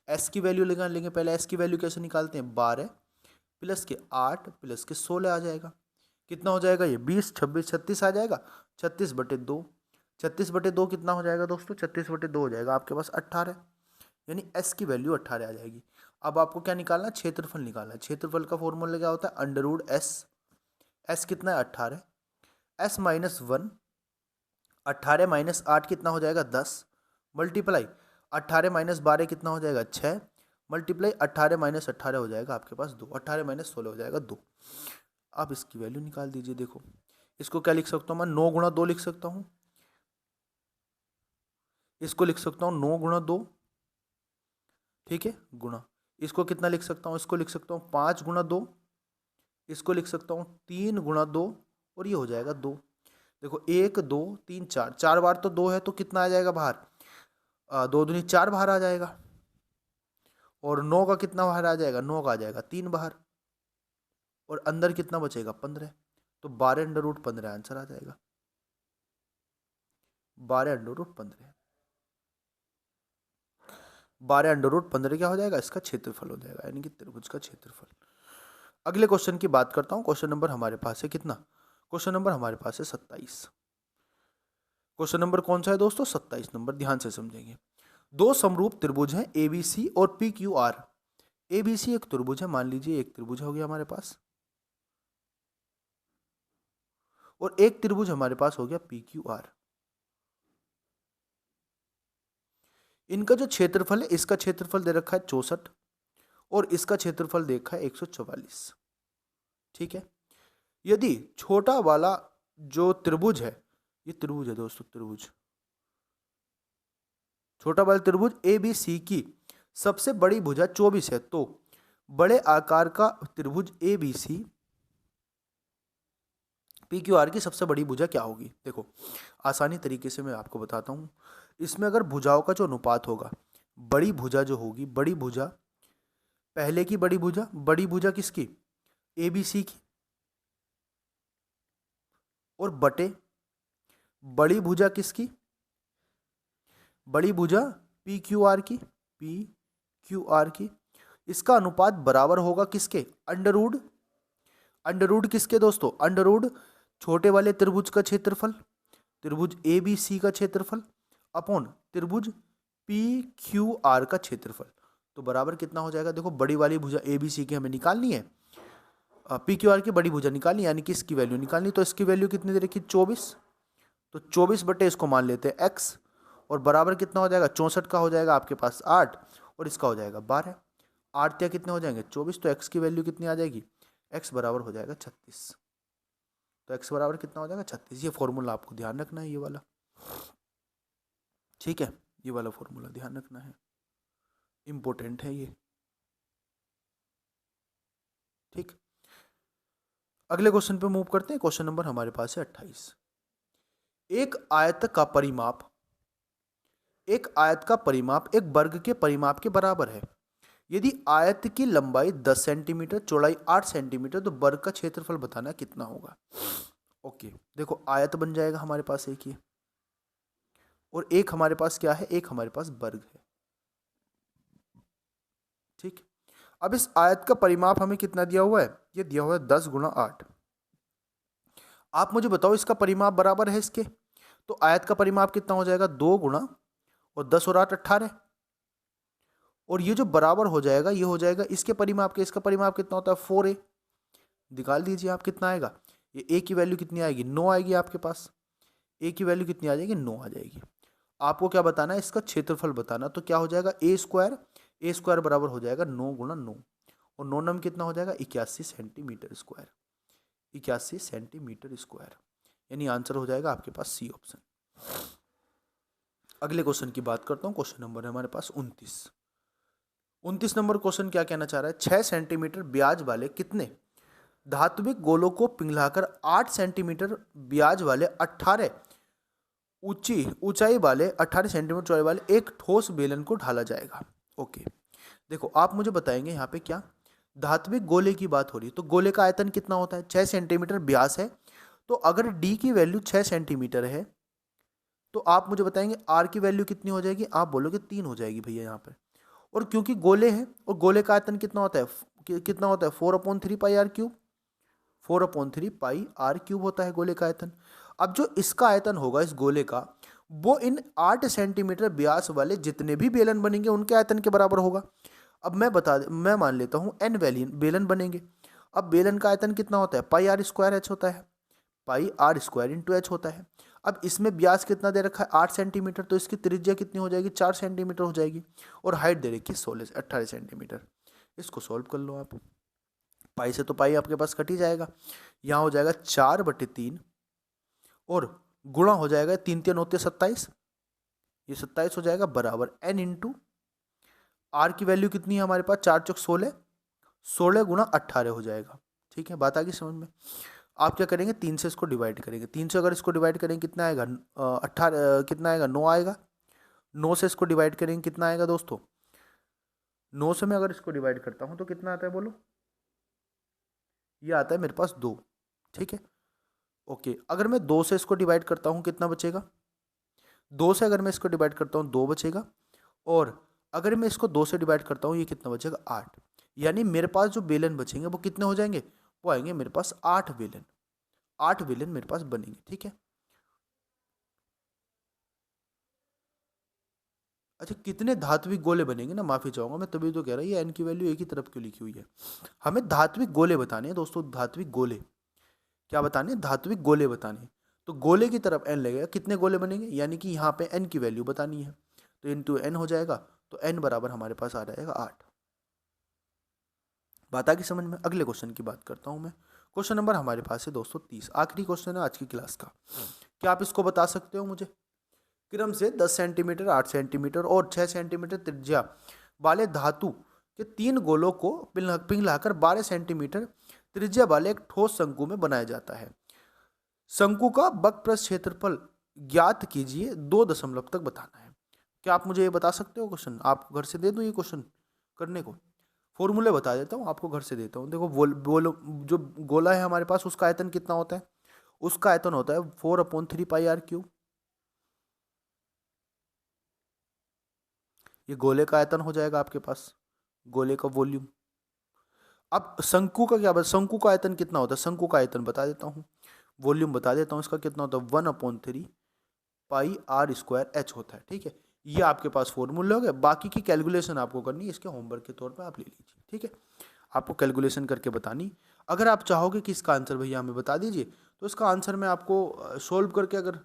एस की वैल्यू लगा लेंगे। पहले एस की वैल्यू कैसे निकालते हैं? 12 प्लस के 8 प्लस के 16 आ जाएगा। कितना हो जाएगा? ये 20, 26, 36 आ जाएगा। 36/2, 36/2 कितना हो जाएगा दोस्तों? 36/2 हो जाएगा आपके पास 18, यानी एस की वैल्यू 18 आ जाएगी। अब आपको क्या निकालना है? क्षेत्रफल निकालना है। क्षेत्रफल का फॉर्मूला क्या होता है? √S। एस कितना है? 18। S - 1, 18 - 8 कितना हो जाएगा? 10, मल्टीप्लाई 18 - 12 कितना हो जाएगा? 6, मल्टीप्लाई 18 - 18 हो जाएगा आपके पास 2, 18 - 16 हो जाएगा 2। आप इसकी वैल्यू निकाल दीजिए। देखो, इसको क्या लिख सकता हूँ मैं? 9 × 2 लिख सकता हूँ। इसको लिख सकता हूँ 9 × 2, ठीक है, गुणा। इसको कितना लिख सकता हूँ? इसको लिख सकता हूँ 5 × 2। इसको लिख सकता हूँ 3 × 2, और ये हो जाएगा 2। देखो, 1 2 3 4, 4 बार तो 2 है, तो कितना आ जाएगा बाहर? 2 दूनी 4 बाहर आ जाएगा। और 9 का कितना बाहर आ जाएगा? 9 का आ जाएगा 3 बाहर, और अंदर कितना बचेगा? 15। तो 12 √15 आंसर आ जाएगा। 12 √15 क्या हो जाएगा? इसका क्षेत्रफल हो जाएगा, यानी कि त्रिभुज का क्षेत्रफल। अगले क्वेश्चन की बात करता हूँ। क्वेश्चन नंबर हमारे पास है कितना? क्वेश्चन नंबर हमारे पास है 27। क्वेश्चन नंबर कौन सा है दोस्तों? 27 नंबर। ध्यान से समझेंगे। 2 समरूप त्रिभुज हैं ABC और PQR। ABC एक त्रिभुज है, मान लीजिए एक त्रिभुज हो गया हमारे पास, और एक त्रिभुज हमारे पास हो गया PQR। इनका जो क्षेत्रफल है, इसका क्षेत्रफल दे रखा है 64, और इसका क्षेत्रफल देखा है 144। ठीक है, यदि छोटा वाला जो त्रिभुज है, ये त्रिभुज है दोस्तों, त्रिभुज, छोटा वाला त्रिभुज ए बी सी की सबसे बड़ी भुजा 24 है, तो बड़े आकार का त्रिभुज A B C P Q R की सबसे बड़ी भुजा क्या होगी। देखो आसानी तरीके से मैं आपको बताता हूँ। इसमें अगर भुजाओं का जो अनुपात होगा, बड़ी भुजा जो होगी, बड़ी भुजा पहले की बड़ी भुजा किसकी, ए बी सी की, और बटे बड़ी भुजा किसकी, बड़ी भुजा पी क्यू आर की, पी क्यू आर की। इसका अनुपात बराबर होगा किसके, अंडर रूट किसके दोस्तों, अंडर रूट छोटे वाले त्रिभुज का क्षेत्रफल, त्रिभुज ए बी सी का क्षेत्रफल अपॉन त्रिभुज पी क्यू आर का क्षेत्रफल। तो बराबर कितना हो जाएगा, देखो बड़ी वाली भुजा ए बी सी की हमें निकालनी है, पी क्यू आर की बड़ी भुजा निकालनी, यानी कि इसकी वैल्यू निकालनी। तो इसकी वैल्यू कितनी दे रखी, 24, तो 24 बटे इसको मान लेते हैं x, और बराबर कितना हो जाएगा, 64 का हो जाएगा आपके पास 8, और इसका हो जाएगा 12। 8 या कितने हो जाएंगे 24, तो x की वैल्यू कितनी आ जाएगी, x बराबर हो जाएगा 36। तो x बराबर कितना हो जाएगा 36। ये फॉर्मूला आपको ध्यान रखना है, ये वाला, ठीक है, ये वाला फॉर्मूला ध्यान रखना है, इंपॉर्टेंट है ये। ठीक, अगले क्वेश्चन पे मूव करते हैं। क्वेश्चन नंबर हमारे पास है 28। एक आयत का परिमाप एक वर्ग के परिमाप के बराबर है। यदि आयत की लंबाई 10 सेंटीमीटर, चौड़ाई 8 सेंटीमीटर, तो वर्ग का क्षेत्रफल बताना कितना होगा। ओके, देखो आयत बन जाएगा हमारे पास एक ही, और एक हमारे पास क्या है, एक हमारे पास वर्ग है। ठीक, अब इस आयत का परिमाप हमें कितना दिया हुआ है, ये दिया हुआ है 10 गुणा 8। आप मुझे बताओ इसका परिमाप बराबर है इसके, तो आयत का परिमाप कितना हो जाएगा, 2 गुणा और 10 और 8 18, और ये जो बराबर हो जाएगा ये हो जाएगा इसके परिमाप के। इसका परिमाप कितना होता है 4a, निकाल दीजिए आप कितना आएगा। ये a की वैल्यू कितनी आएगी, 9 आएगी आपके पास। a की वैल्यू कितनी आ जाएगी, 9 आ जाएगी। आपको क्या बताना है, इसका क्षेत्रफल बताना। तो क्या हो जाएगा a स्क्वायर बराबर हो जाएगा 9 गुणा 9, और 9 नम कितना हो जाएगा 81 सेंटीमीटर स्क्वायर, 81 सेंटीमीटर स्क्वायर, यानी आंसर हो जाएगा आपके पास सी ऑप्शन। अगले क्वेश्चन की बात करता हूँ। क्वेश्चन नंबर है हमारे पास 29 नंबर क्वेश्चन क्या कहना चाह रहा है, 6 सेंटीमीटर ब्याज वाले कितने धात्विक गोलों को पिघलाकर 8 सेंटीमीटर ब्याज वाले 18 ऊंचाई वाले 18 सेंटीमीटर चौड़ाई वाले एक ठोस बेलन को ढाला जाएगा। ओके, देखो आप मुझे बताएंगे यहाँ पे क्या धात्विक गोले की बात हो रही है, तो गोले का आयतन कितना होता है, 6 सेंटीमीटर व्यास है। तो अगर d की वैल्यू 6 सेंटीमीटर है, तो आप मुझे बताएंगे r की वैल्यू कितनी हो जाएगी, आप बोलोगे 3 हो जाएगी भैया यहाँ पर। और क्योंकि गोले हैं और गोले का आयतन कितना होता है, 4/3 पाई r क्यूब, 4/3 पाई r क्यूब होता है गोले का आयतन। अब जो इसका आयतन होगा इस गोले का, वो इन 8 सेंटीमीटर व्यास वाले जितने भी बेलन बनेंगे उनके आयतन के बराबर होगा। अब मैं मान लेता हूँ n बेलन बनेंगे। अब बेलन का आयतन कितना होता है, पाई r स्क्वायर h होता है, पाई r स्क्वायर इंटू h होता है। अब इसमें व्यास कितना दे रखा है 8 सेंटीमीटर, तो इसकी त्रिज्या कितनी हो जाएगी 4 सेंटीमीटर हो जाएगी, और हाइट दे रखी 18 सेंटीमीटर। इसको सॉल्व कर लो आप, पाई से तो पाई आपके पास कट ही जाएगा, यहाँ हो जाएगा 4/3 और गुणा हो जाएगा 3 3 होते 27, ये 27 हो जाएगा बराबर n इंटू आर की वैल्यू कितनी है हमारे पास 4 चौक 16, 16 गुणा 18 हो जाएगा। ठीक है, बात आ गई समझ में। आप क्या करेंगे 3 से इसको डिवाइड करेंगे, 3 से अगर इसको डिवाइड करेंगे कितना आएगा 18, कितना आएगा 9 आएगा। 9 से इसको डिवाइड करेंगे कितना आएगा दोस्तों, 9 से मैं अगर इसको डिवाइड करता हूँ तो कितना आता है बोलो, ये आता है मेरे पास 2। ठीक है, ओके, अगर मैं 2 से इसको डिवाइड करता हूँ कितना बचेगा, 2 से अगर मैं इसको डिवाइड करता हूँ 2 बचेगा, और अगर मैं इसको 2 से डिवाइड करता हूँ ये कितना बचेगा 8। यानी मेरे पास जो बेलन बचेंगे वो कितने हो जाएंगे, वो आएंगे मेरे पास 8 बेलन, 8 बेलन मेरे पास बनेंगे। ठीक है, अच्छा कितने धात्विक गोले बनेंगे ना, माफी चाहूंगा मैं, तभी तो कह रहा हूँ ये n की वैल्यू एक ही तरफ क्यों लिखी हुई है। हमें धात्विक गोले बताने हैं दोस्तों, धात्विक गोले क्या बताने हैं, धात्विक गोले बताने हैं। तो गोले की तरफ n लगेगा, कितने गोले बनेंगे, यानी कि यहाँ पे n की वैल्यू बतानी है, तो इंटू n हो जाएगा, तो n बराबर हमारे पास आ जाएगा 8। बात आ गई समझ में। अगले क्वेश्चन की बात करता हूँ मैं। क्वेश्चन नंबर हमारे पास है दोस्तों 30, आखिरी क्वेश्चन है आज की क्लास का। क्या आप इसको बता सकते हो मुझे? क्रम से 10 सेंटीमीटर, 8 सेंटीमीटर और 6 सेंटीमीटर त्रिज्या वाले धातु के 3 गोलों को पिघलाकर 12 सेंटीमीटर त्रिज्या वाले एक ठोस शंकु में बनाया जाता है। शंकु का वक्रपृष्ठ क्षेत्रफल ज्ञात कीजिए, 2 दशमलव तक बताना है। क्या आप मुझे ये बता सकते हो? क्वेश्चन आपको घर से दे दूं ये क्वेश्चन करने को? फॉर्मूले बता देता हूँ आपको, घर से देता हूँ। देखो जो गोला है हमारे पास, उसका आयतन कितना होता है? उसका आयतन होता है 4/3 पाई आर क्यूब। ये गोले का आयतन हो जाएगा आपके पास, गोले का वॉल्यूम। अब शंकु का क्या? शंकु का आयतन कितना होता है? शंकु का आयतन बता देता हूँ, वॉल्यूम बता देता हूँ। इसका कितना होता है? 1/3 पाई आर स्क्वायर एच होता है। ठीक है, ये आपके पास फॉर्मूले हो गए। बाकी की कैलकुलेशन आपको करनी है, इसके होमवर्क के तौर पे आप ले लीजिए। ठीक है, आपको कैलकुलेशन करके बतानी। अगर आप चाहोगे कि इसका आंसर भैया हमें बता दीजिए, तो इसका आंसर मैं आपको सोल्व करके, अगर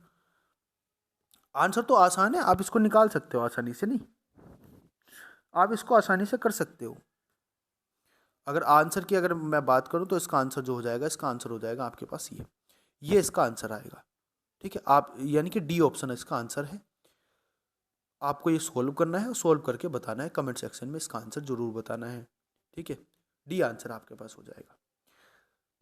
आंसर तो आसान है, आप इसको निकाल सकते हो आसानी से। नहीं, आप इसको आसानी से कर सकते हो। अगर आंसर की अगर मैं बात करूं तो इसका आंसर जो हो जाएगा, इसका आंसर हो जाएगा आपके पास ये इसका आंसर आएगा। ठीक है, आप यानी कि डी ऑप्शन इसका आंसर है। आपको ये सोल्व करना है और सोल्व करके बताना है, कमेंट सेक्शन में इसका आंसर जरूर बताना है। ठीक है, डी आंसर आपके पास हो जाएगा।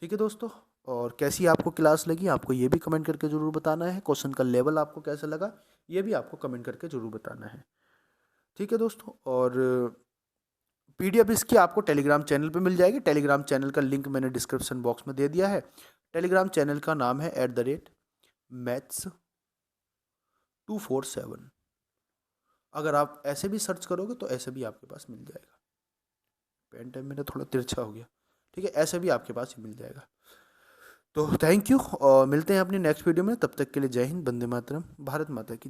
ठीक है दोस्तों, और कैसी आपको क्लास लगी आपको ये भी कमेंट करके ज़रूर बताना है। क्वेश्चन का लेवल आपको कैसा लगा ये भी आपको कमेंट करके ज़रूर बताना है। ठीक है दोस्तों, और पीडीएफ इसकी आपको टेलीग्राम चैनल पे मिल जाएगी। टेलीग्राम चैनल का लिंक मैंने डिस्क्रिप्शन बॉक्स में दे दिया है। टेलीग्राम चैनल का नाम है @maths247। अगर आप ऐसे भी सर्च करोगे तो ऐसे भी आपके पास मिल जाएगा। पेन टाइम मेरा थोड़ा तिरछा हो गया। ठीक है, ऐसे भी आपके पास ही मिल जाएगा। तो थैंक यू, और मिलते हैं अपनी नेक्स्ट वीडियो में। तब तक के लिए जय हिंद, वंदे मातरम, भारत माता की।